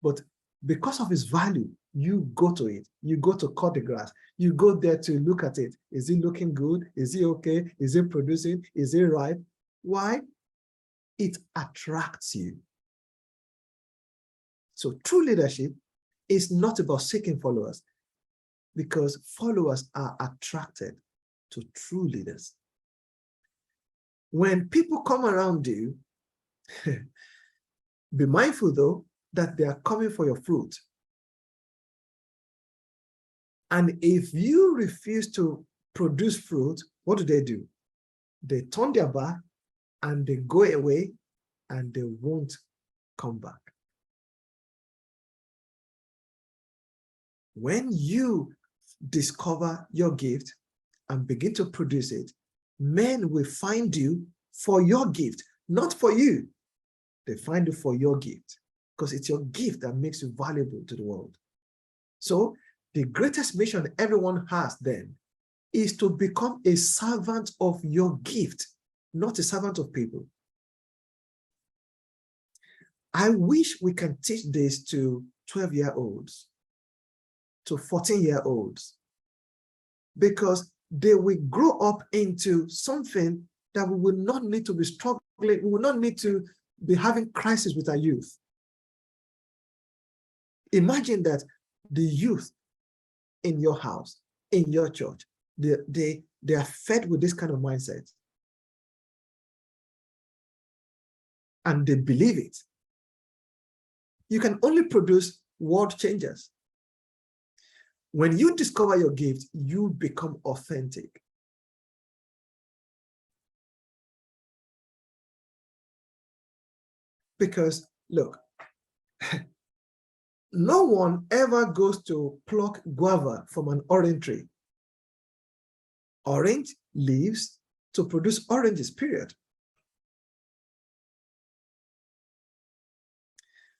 But because of its value, you go to it. You go to cut the grass. You go there to look at it. Is it looking good? Is it okay? Is it producing? Is it ripe? Why? It attracts you. So true leadership is not about seeking followers, because followers are attracted to true leaders. When people come around you, be mindful though that they are coming for your fruit. And if you refuse to produce fruit, what do? They turn their back and they go away and they won't come back. When you discover your gift and begin to produce it, men will find you for your gift, not for you. They find you for your gift, because it's your gift that makes you valuable to the world. So the greatest mission everyone has then is to become a servant of your gift, not a servant of people. I wish we can teach this to 12-year-olds, to 14-year-olds, because they will grow up into something that we will not need to be struggling, we will not need to be having crisis with our youth. Imagine that the youth in your house, in your church, they are fed with this kind of mindset. And they believe it. You can only produce world changers. When you discover your gift, you become authentic. Because look, no one ever goes to pluck guava from an orange tree. Orange leaves to produce oranges, period.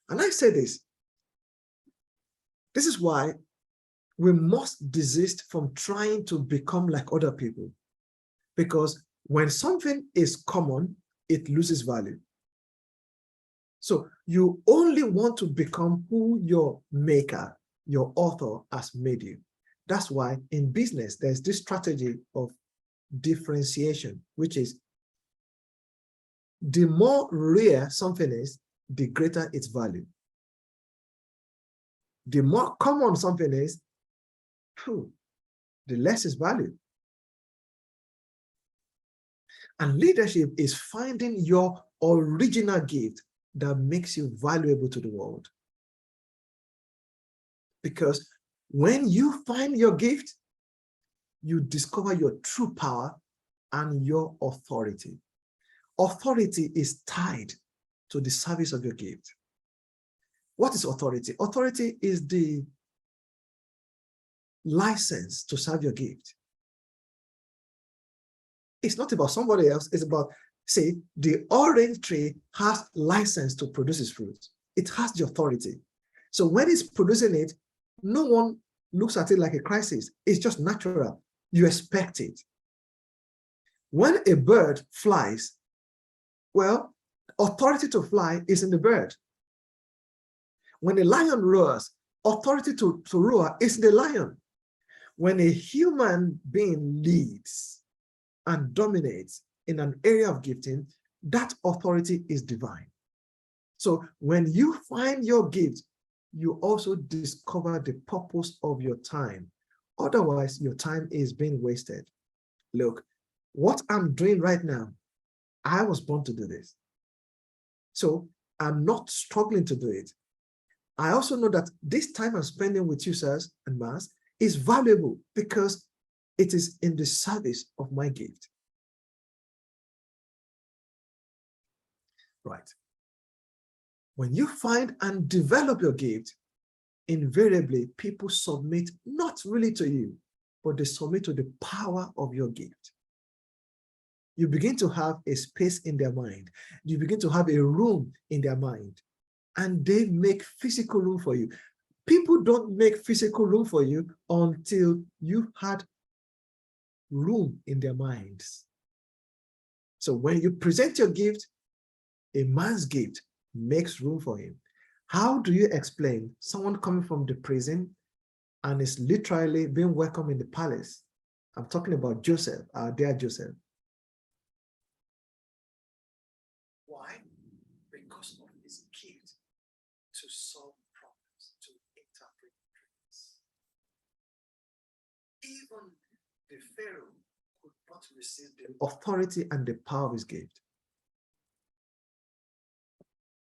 And I say this is why we must desist from trying to become like other people. Because when something is common, it loses value. So you only want to become who your maker, your author has made you. That's why in business, there's this strategy of differentiation, which is the more rare something is, the greater its value. The more common something is, the less its value. And leadership is finding your original gift that makes you valuable to the world. Because when you find your gift, you discover your true power and your authority. Authority is tied to the service of your gift. What is authority? Authority is the license to serve your gift. It's not about somebody else. It's about, say, the orange tree has license to produce its fruit. It has the authority. So when it's producing it, no one looks at it like a crisis. It's just natural. You expect it. When a bird flies, well, authority to fly is in the bird. When a lion roars, authority to roar is in the lion. When a human being leads and dominates in an area of gifting, that authority is divine. So when you find your gift, you also discover the purpose of your time, Otherwise, your time is being wasted. Look, what I'm doing right now, I was born to do this. So I'm not struggling to do it. I also know that this time I'm spending with you, sirs and mas, is valuable because it is in the service of my gift. Right. When you find and develop your gift, invariably people submit not really to you, but they submit to the power of your gift. You begin to have a space in their mind. You begin to have a room in their mind, and they make physical room for you. People don't make physical room for you until you had room in their minds. So when you present your gift, a man's gift makes room for him. How do you explain someone coming from the prison and is literally being welcomed in the palace? I'm talking about Joseph, our dear Joseph. Why? Because of his gift to solve problems, to interpret dreams. Even the Pharaoh could not receive the authority and the power of his gift.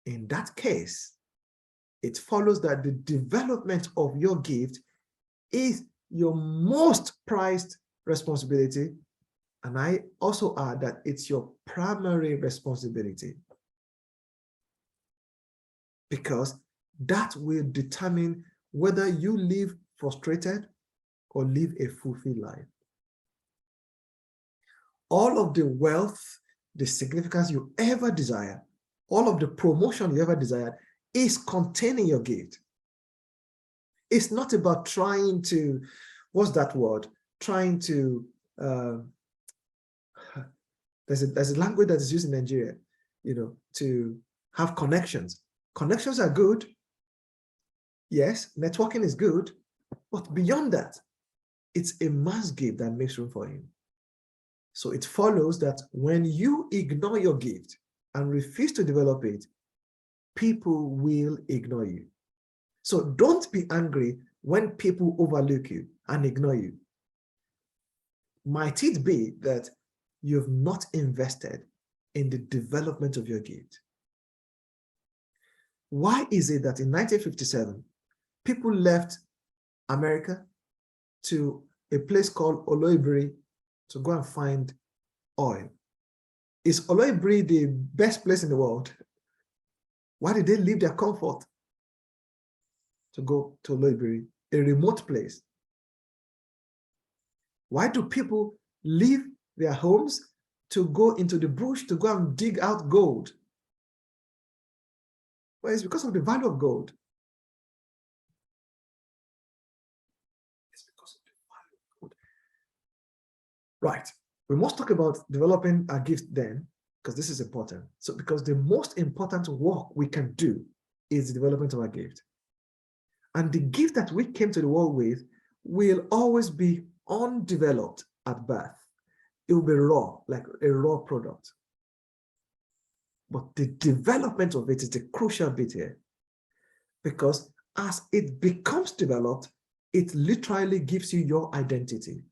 In that case, it follows that the development of your gift is your most prized responsibility. And I also add that it's your primary responsibility, because that will determine whether you live frustrated or live a fulfilled life. All of the wealth, the significance you ever desire, all of the promotion you ever desired is contained in your gift. It's not about trying to, what's that word? Trying to, there's a language that is used in Nigeria, to have connections. Connections are good. Yes, networking is good, but beyond that, it's a man's gift that makes room for him. So it follows that when you ignore your gift and refuse to develop it, people will ignore you. So don't be angry when people overlook you and ignore you. Might it be that you've not invested in the development of your gift? Why is it that in 1957, people left America to a place called Oloibiri to go and find oil? Is Oloibiri the best place in the world? Why did they leave their comfort to go to Oloibiri, a remote place? Why do people leave their homes to go into the bush to go and dig out gold? Well, it's because of the value of gold. It's because of the value of gold. Right. We must talk about developing our gift then, because this is important. So, because the most important work we can do is the development of our gift. And the gift that we came to the world with will always be undeveloped at birth. It will be raw, like a raw product. But the development of it is the crucial bit here, because as it becomes developed, it literally gives you your identity.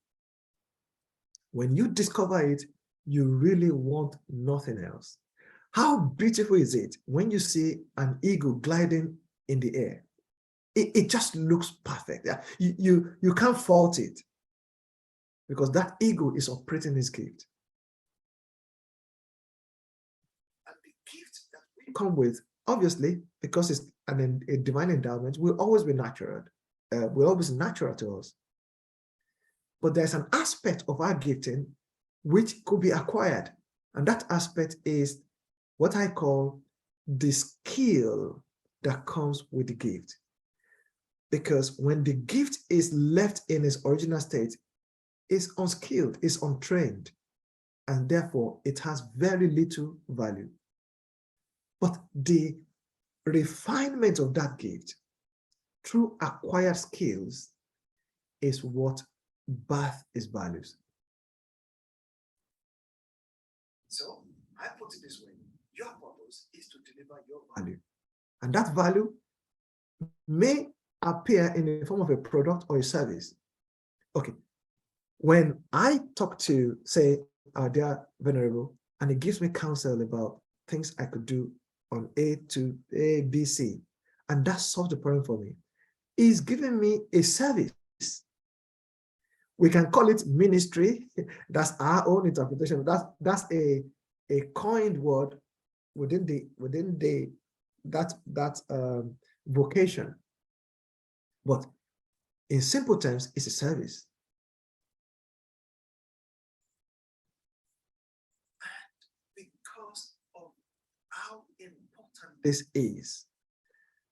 When you discover it, you really want nothing else. How beautiful is it when you see an eagle gliding in the air? It just looks perfect. You can't fault it, because that eagle is operating his gift. And the gift that we come with, obviously, because it's a divine endowment, will always be natural. Will always be natural to us. But there's an aspect of our gifting which could be acquired. And that aspect is what I call the skill that comes with the gift. Because when the gift is left in its original state, it's unskilled, it's untrained, and therefore it has very little value. But the refinement of that gift through acquired skills is what birth is values. So I put it this way: your purpose is to deliver your value, and that value may appear in the form of a product or a service, Okay. When I talk to, say, our dear venerable, and he gives me counsel about things I could do on A to A, B, C, and that solves the problem for me, he's giving me a service. We can call it ministry. That's our own interpretation. That's a coined word within that vocation. But in simple terms, it's a service. And because of how important this is,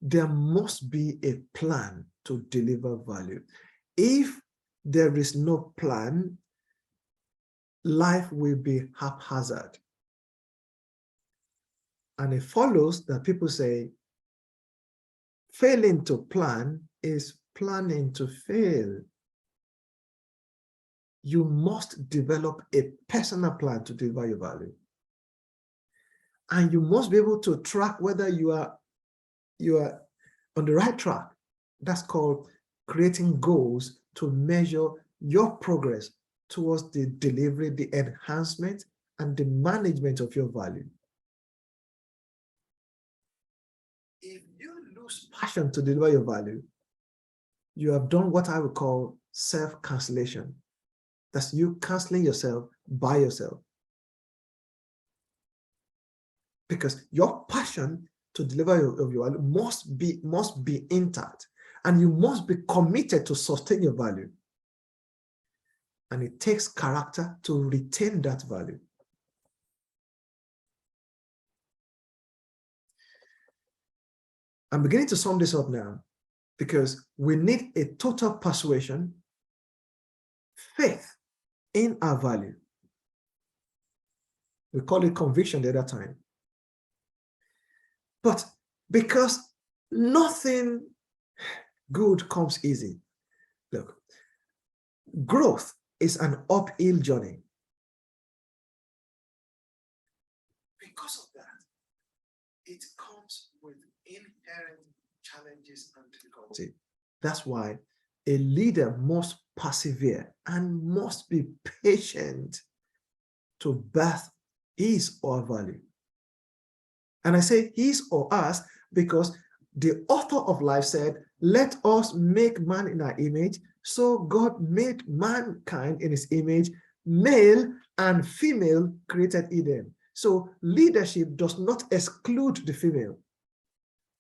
there must be a plan to deliver value. If there is no plan, life will be haphazard. And it follows that people say, failing to plan is planning to fail. You must develop a personal plan to deliver your value. And you must be able to track whether you are on the right track. That's called creating goals to measure your progress towards the delivery, the enhancement, and the management of your value. If you lose passion to deliver your value, you have done what I would call self-cancellation. That's you canceling yourself by yourself. Because your passion to deliver your value must be intact, and you must be committed to sustain your value. And it takes character to retain that value. I'm beginning to sum this up now because we need a total persuasion, faith in our value. We call it conviction the other time. But because nothing good comes easy. Look, growth is an uphill journey. Because of that, it comes with inherent challenges and difficulty. That's why a leader must persevere and must be patient to birth his or her value. And I say his or us because the author of life said, let us make man in our image. So God made mankind in his image, male and female created Eden. So leadership does not exclude the female.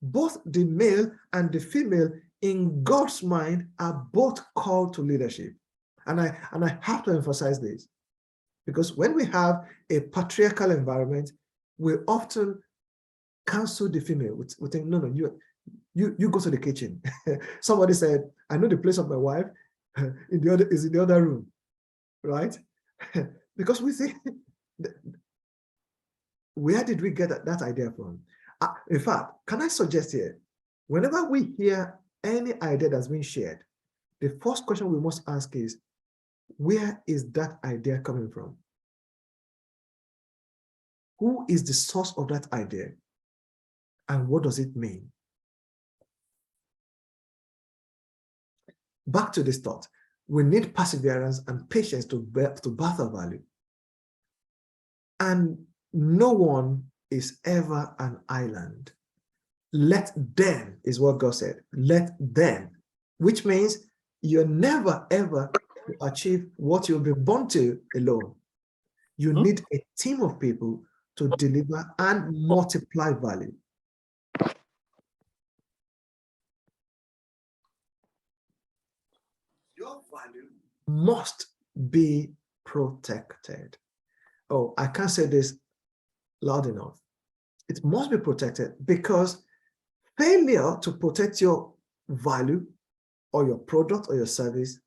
Both the male and the female in God's mind are both called to leadership. And I have to emphasize this because when we have a patriarchal environment, we often cancel the female. We think, no, you go to the kitchen. Somebody said, I know the place of my wife in the other room, right? Because we think, where did we get that idea from? In fact, can I suggest here, whenever we hear any idea that's been shared, the first question we must ask is, where is that idea coming from? Who is the source of that idea? And what does it mean? Back to this thought, we need perseverance and patience to birth our value. And no one is ever an island. Let them is what God said. Let them, which means you're never ever to achieve what you'll be born to alone. You need a team of people to deliver and multiply value. Your value must be protected. Oh, I can't say this loud enough. It must be protected because failure to protect your value or your product or your service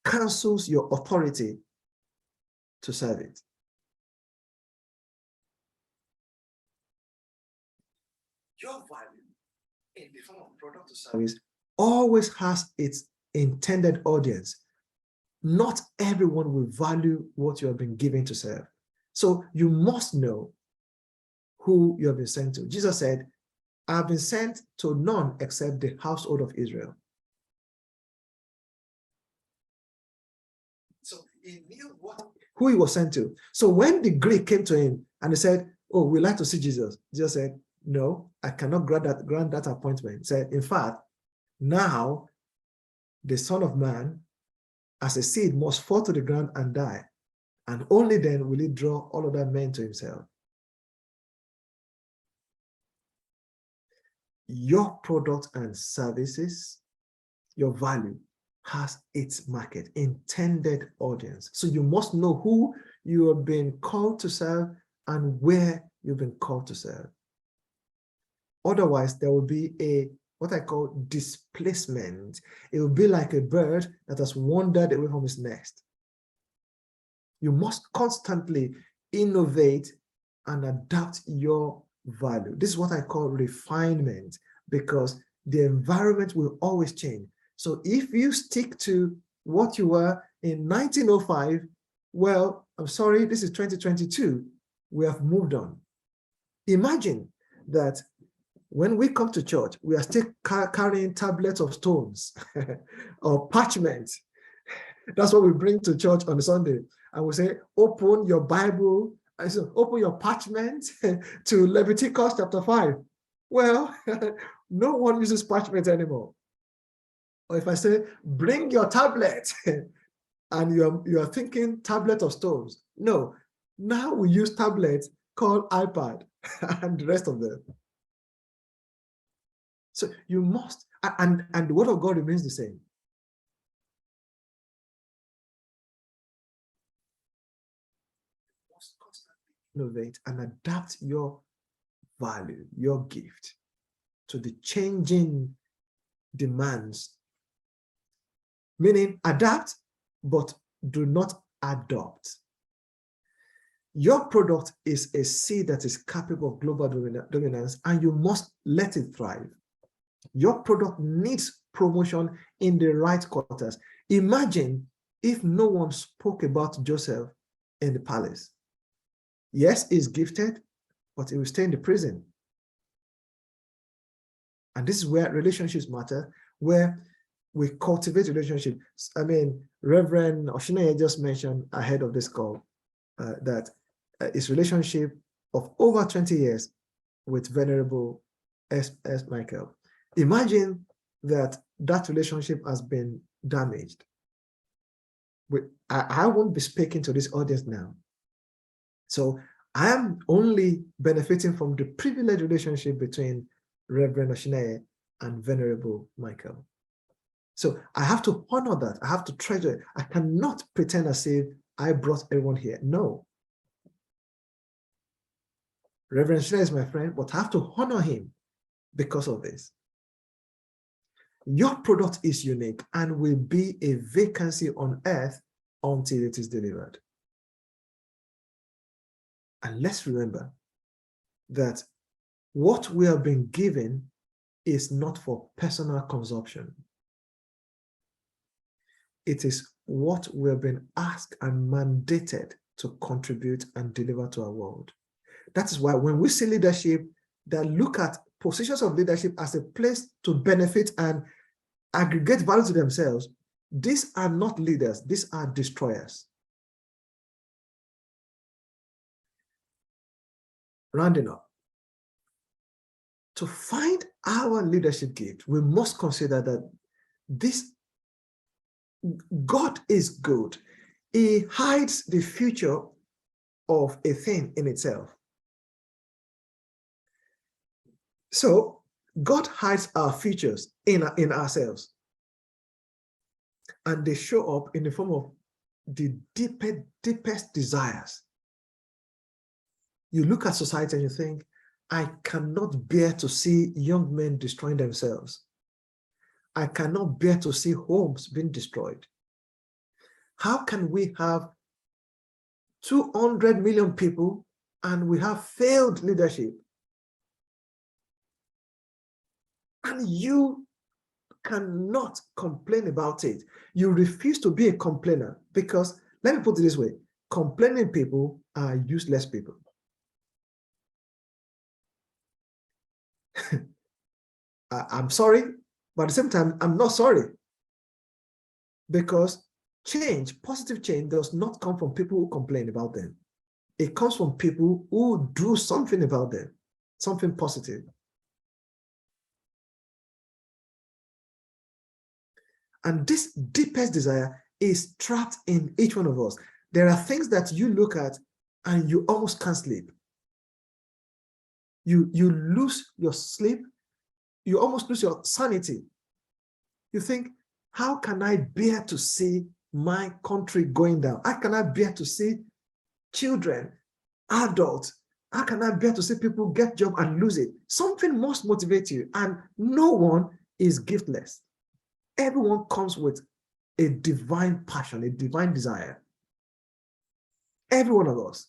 cancels your authority to serve it. Your value in the form of product or service always has its intended audience. Not everyone will value what you have been given to serve. So you must know who you have been sent to. Jesus said, I have been sent to none except the household of Israel. he knew who he was sent to. So when the Greek came to him and he said, "Oh, we'd like to see Jesus," Jesus said, "No, I cannot grant that appointment." He said, "In fact, now the Son of Man, as a seed, must fall to the ground and die, and only then will he draw all other men to himself." Your product and services, your value, has its market, intended audience. So you must know who you have been called to serve and where you've been called to serve. Otherwise, there will be what I call displacement. It will be like a bird that has wandered away from its nest. You must constantly innovate and adapt your value. This is what I call refinement, because the environment will always change. So if you stick to what you were in 1905, well, I'm sorry, this is 2022. We have moved on. Imagine that when we come to church, we are still carrying tablets of stones or parchment. That's what we bring to church on Sunday. And we say, open your Bible, open your parchment to Leviticus chapter 5. Well, no one uses parchment anymore. Or if I say, bring your tablet, and you are thinking tablet of stones. No, now we use tablets called iPad and the rest of them. So you must, and the word of God remains the same. You must constantly innovate and adapt your value, your gift, to the changing demands. Meaning adapt, but do not adopt. Your product is a seed that is capable of global dominance, and you must let it thrive. Your product needs promotion in the right quarters. Imagine if no one spoke about Joseph in the palace. Yes, he's gifted, but he will stay in the prison. And this is where relationships matter, where we cultivate relationships. I mean, Reverend Oshineye just mentioned ahead of this call that his relationship of over 20 years with Venerable S. Michael. Imagine that relationship has been damaged. I won't be speaking to this audience now. So I am only benefiting from the privileged relationship between Reverend Oshineye and Venerable Michael. So I have to honor that. I have to treasure it. I cannot pretend as if I brought everyone here. No. Reverend Oshineye is my friend, but I have to honor him because of this. Your product is unique and will be a vacancy on earth until it is delivered. And let's remember that what we have been given is not for personal consumption. It is what we have been asked and mandated to contribute and deliver to our world. That is why when we see leadership that look at positions of leadership as a place to benefit and aggregate value to themselves, these are not leaders, these are destroyers. Rounding up. To find our leadership gift, we must consider that God is good. He hides the future of a thing in itself. So God hides our futures in ourselves. And they show up in the form of the deepest desires. You look at society and you think, I cannot bear to see young men destroying themselves. I cannot bear to see homes being destroyed. How can we have 200 million people and we have failed leadership? And you cannot complain about it. You refuse to be a complainer because, let me put it this way, complaining people are useless people. I'm sorry, but at the same time, I'm not sorry. Because Change, positive change, does not come from people who complain about them. It comes from people who do something about them, something positive. And this deepest desire is trapped in each one of us. There are things that you look at and you almost can't sleep. You lose your sleep. You almost lose your sanity. You think, how can I bear to see my country going down? How can I bear to see children, adults? How can I bear to see people get job and lose it? Something must motivate you, and no one is giftless. Everyone comes with a divine passion, a divine desire. Every one of us.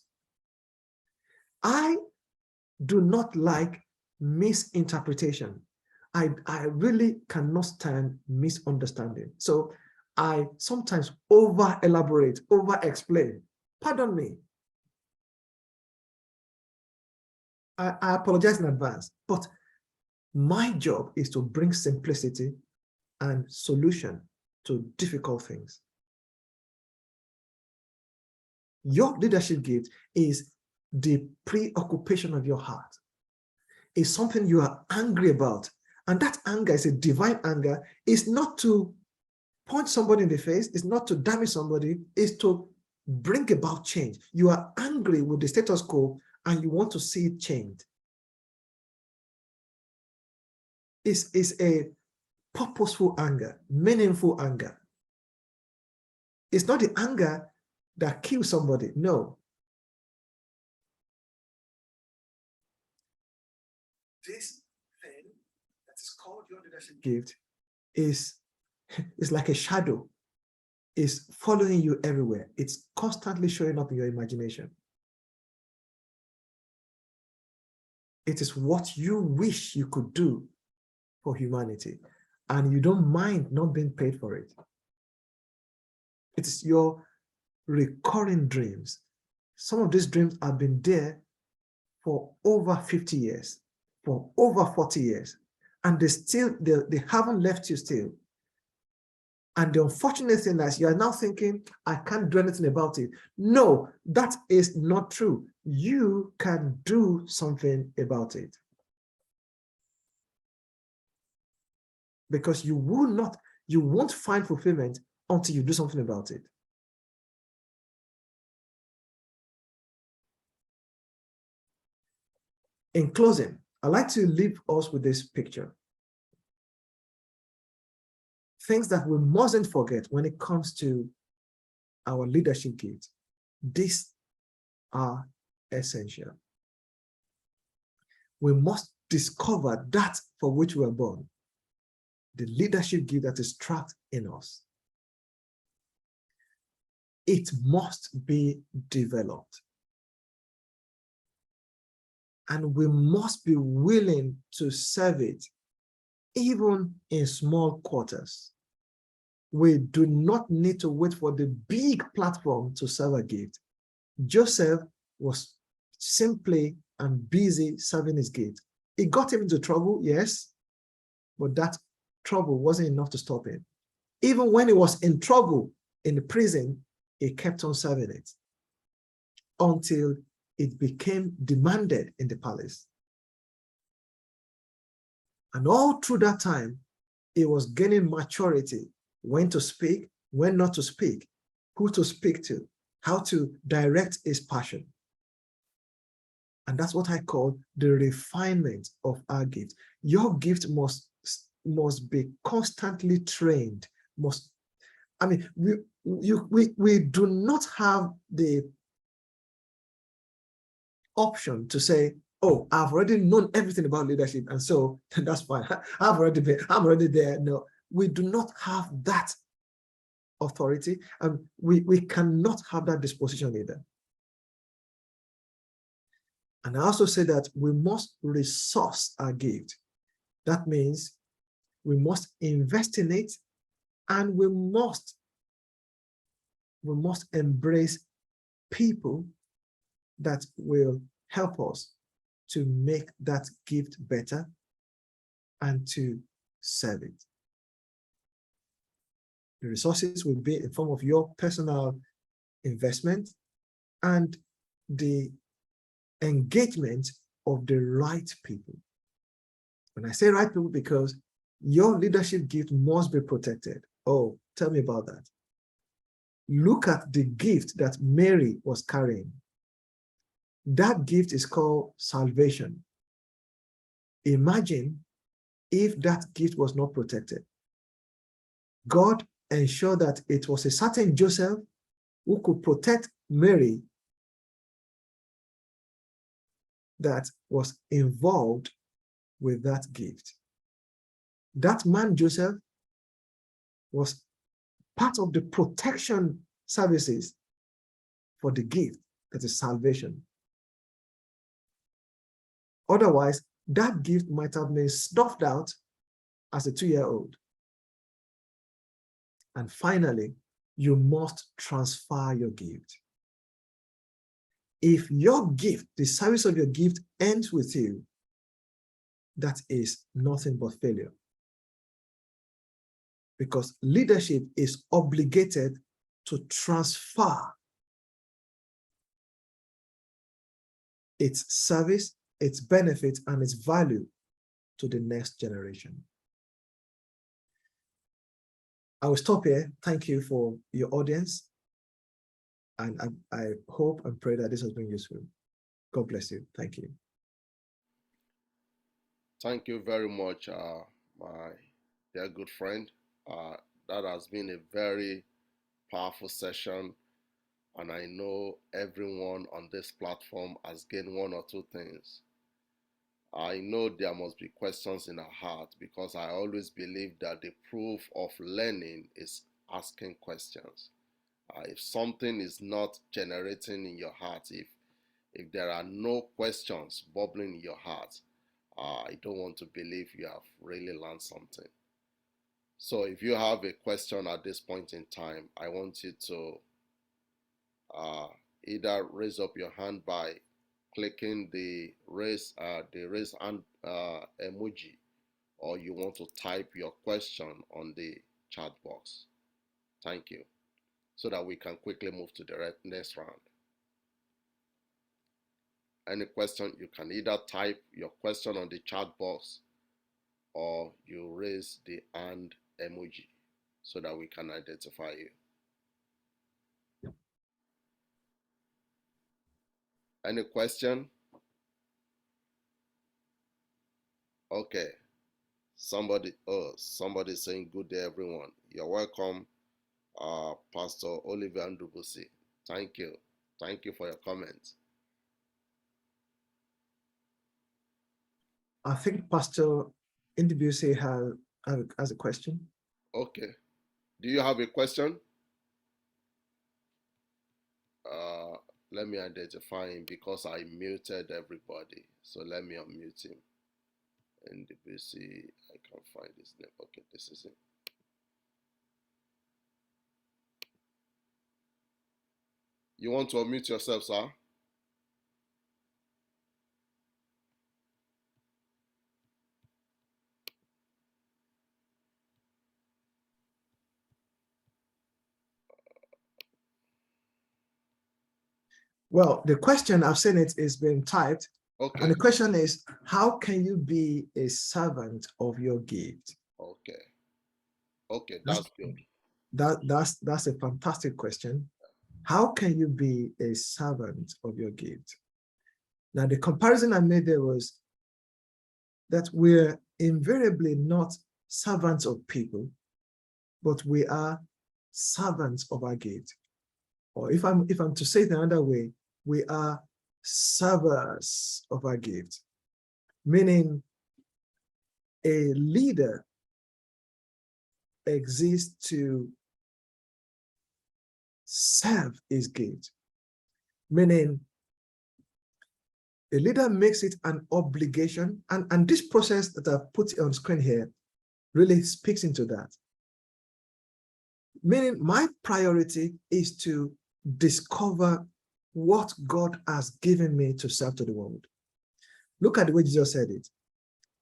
I do not like misinterpretation. I really cannot stand misunderstanding. So I sometimes over-elaborate, over-explain. Pardon me. I apologize in advance, but my job is to bring simplicity and solution to difficult things. Your leadership gift is the preoccupation of your heart. It's something you are angry about. And that anger is a divine anger. It's not to punch somebody in the face. It's not to damage somebody. It's to bring about change. You are angry with the status quo and you want to see it changed. It's a purposeful anger, meaningful anger. It's not the anger that kills somebody. No. This thing that is called your leadership gift is like a shadow. It's following you everywhere. It's constantly showing up in your imagination. It is what you wish you could do for humanity, and you don't mind not being paid for it. It is your recurring dreams. Some of these dreams have been there for over 50 years, for over 40 years, and they haven't left you still. And the unfortunate thing is you are now thinking, I can't do anything about it. No, that is not true. You can do something about it. Because you won't find fulfillment until you do something about it. In closing, I'd like to leave us with this picture. Things that we mustn't forget when it comes to our leadership gift. These are essential. We must discover that for which we are born, the leadership gift that is trapped in us. It must be developed. And we must be willing to serve it, even in small quarters. We do not need to wait for the big platform to serve a gift. Joseph was simply and busy serving his gift. It got him into trouble, yes, but that trouble wasn't enough to stop him. Even when he was in trouble in the prison, he kept on serving it until it became demanded in the palace. And all through that time, he was gaining maturity, when to speak, when not to speak, who to speak to, how to direct his passion. And that's what I call the refinement of our gift. Your gift must be constantly trained. We do not have the option to say, oh, I've already known everything about leadership, and so that's fine. I'm already there. No, we do not have that authority, and we cannot have that disposition either. And I also say that we must resource our gift. That means we must invest in it, and we must embrace people that will help us to make that gift better and to serve it. The resources will be in form of your personal investment and the engagement of the right people. When I say right people, because your leadership gift must be protected. Oh, tell me about that. Look at the gift that Mary was carrying. That gift is called salvation. Imagine if that gift was not protected. God ensured that it was a certain Joseph who could protect Mary that was involved with that gift. That man, Joseph, was part of the protection services for the gift that is salvation. Otherwise, that gift might have been snuffed out as a 2-year-old. And finally, you must transfer your gift. If your gift, the service of your gift ends with you, that is nothing but failure. Because leadership is obligated to transfer its service, its benefit, and its value to the next generation. I will stop here. Thank you for your audience. And I hope and pray that this has been useful. God bless you. Thank you. Thank you very much, my dear good friend. That has been a very powerful session, and I know everyone on this platform has gained one or two things. I know there must be questions in our heart, because I always believe that the proof of learning is asking questions. If something is not generating in your heart, if there are no questions bubbling in your heart, I don't want to believe you have really learned something. So if you have a question at this point in time, I want you to either raise up your hand by clicking the raise hand emoji, or you want to type your question on the chat box. Thank you. So that we can quickly move to the next round. Any question, you can either type your question on the chat box, or you raise the hand emoji so that we can identify you. Any question? Okay. Somebody saying good day, everyone. You're welcome, Pastor Oliver Ndubusi. Thank you. Thank you for your comments. I think Pastor Ndubusi has a question. Okay. Do you have a question? Let me identify him, because I muted everybody. So let me unmute him. Ndubusi, I can't find his name. Okay, this is it. You want to unmute yourself, sir? Well, the question, I've seen it, is being typed. Okay. And the question is, how can you be a servant of your gift? Okay. Okay, that's good. That's a fantastic question. How can you be a servant of your gift? Now, the comparison I made there was that we're invariably not servants of people, but we are servants of our gift. Or if I'm to say it another way, we are servers of our gift, meaning a leader exists to serve his gift, meaning a leader makes it an obligation, and this process that I've put on screen here really speaks into that. Meaning my priority is to discover what God has given me to serve to the world. Look at the way Jesus said it.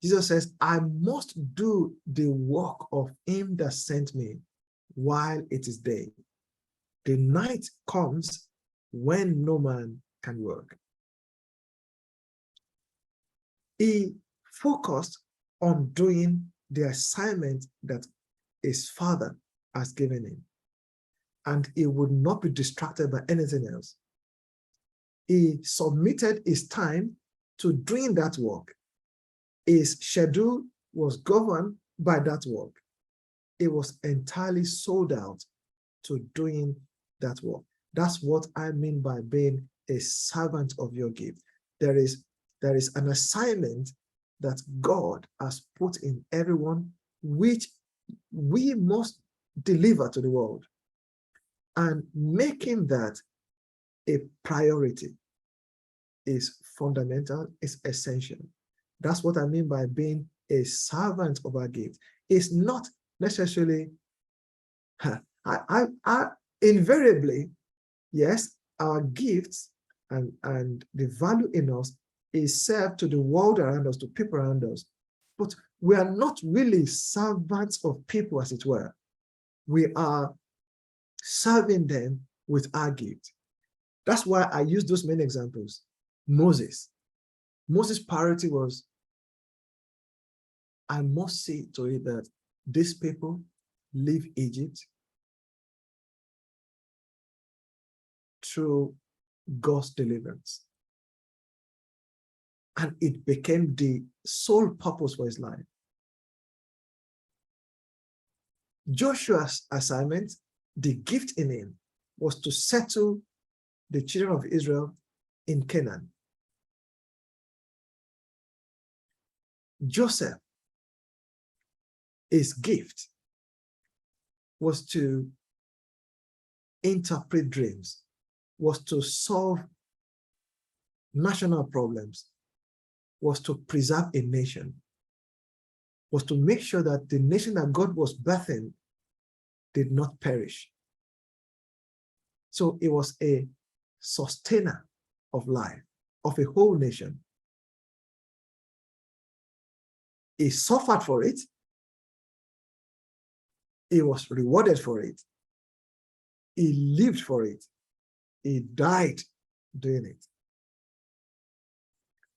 Jesus says, I must do the work of him that sent me while it is day. The night comes when no man can work. He focused on doing the assignment that his father has given him, and he would not be distracted by anything else. He submitted his time to doing that work. His schedule was governed by that work. He was entirely sold out to doing that work. That's what I mean by being a servant of your gift. There is an assignment that God has put in everyone, which we must deliver to the world. And making that a priority is fundamental, is essential. That's what I mean by being a servant of our gift. It's not necessarily, invariably, yes, our gifts and the value in us is served to the world around us, to people around us. But we are not really servants of people, as it were. We are serving them with our gift. That's why I use those many examples. Moses' priority was, I must see to it that these people leave Egypt through God's deliverance. And it became the sole purpose for his life. Joshua's assignment, the gift in him, was to settle the children of Israel in Canaan. Joseph, his gift was to interpret dreams, was to solve national problems, was to preserve a nation, was to make sure that the nation that God was birthing did not perish. So it was a sustainer of life, of a whole nation. He suffered for it. He was rewarded for it. He lived for it. He died doing it.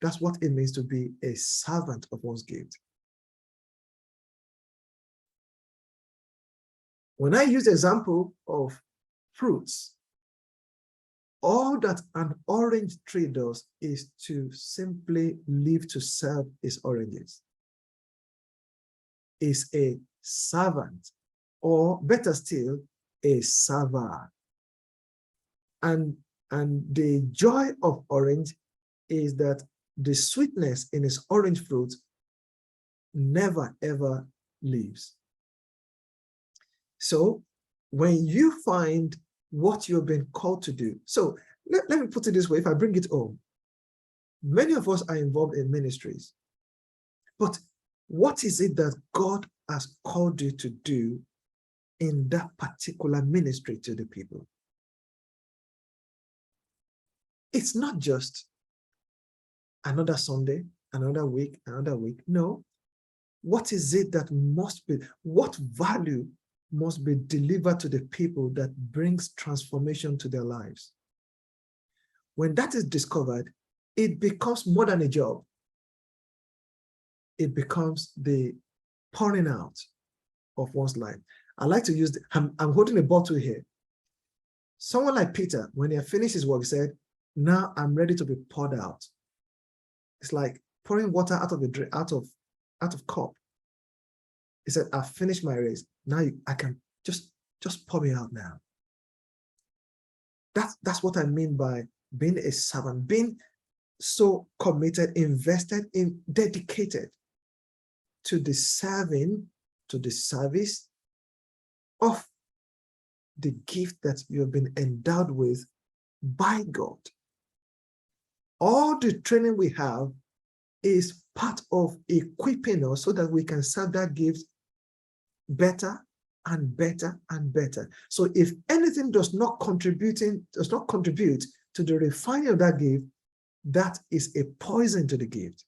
That's what it means to be a servant of one's gift. When I use the example of fruits, all that an orange tree does is to simply live to serve its oranges. Is a servant, or better still, a server. And the joy of orange is that the sweetness in its orange fruit never ever leaves. So when you find what you've been called to do, so let me put it this way, if I bring it home, many of us are involved in ministries, but what is it that God has called you to do in that particular ministry to the people? It's not just another Sunday, another week, another week. No. What is it that must be, what value must be delivered to the people that brings transformation to their lives? When that is discovered, it becomes more than a job. It becomes the pouring out of one's life. I like to use, I'm holding a bottle here. Someone like Peter, when he had finished his work, said, now I'm ready to be poured out. It's like pouring water out of a drink, out of cup. He said, I've finished my race. Now I can just pour me out now. That's what I mean by being a servant, being so committed, invested in, dedicated to the serving, to the service of the gift that you have been endowed with by God. All the training we have is part of equipping us so that we can serve that gift better and better and better. So if anything does not contribute to the refining of that gift, that is a poison to the gift.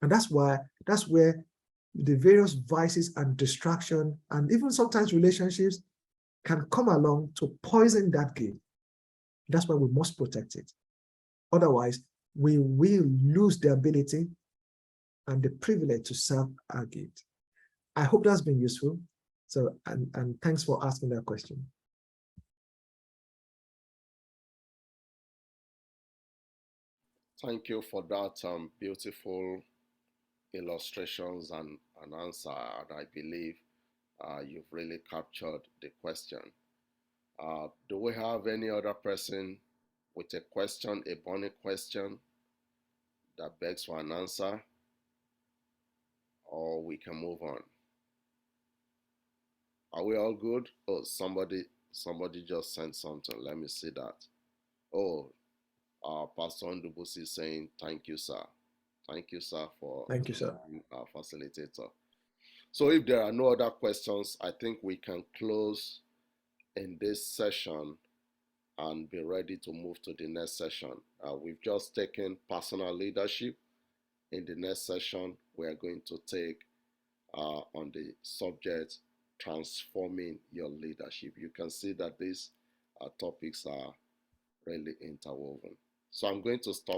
And that's where the various vices and distraction, and even sometimes relationships can come along to poison that gift. That's why we must protect it. Otherwise, we will lose the ability and the privilege to serve our gift. I hope that's been useful. So, and thanks for asking that question. Thank you for that beautiful illustrations and answer. And I believe you've really captured the question. Do we have any other person with a question, a burning question that begs for an answer? Or we can move on. Are we all good? Oh, somebody just sent something. Let me see that. Oh, Pastor Ndubusi is saying, thank you, sir. Thank you, sir, for Thank you, sir. being our facilitator. So if there are no other questions, I think we can close in this session and be ready to move to the next session. We've just taken personal leadership. In the next session, we are going to take on the subject transforming your leadership. You can see that these topics are really interwoven. So I'm going to stop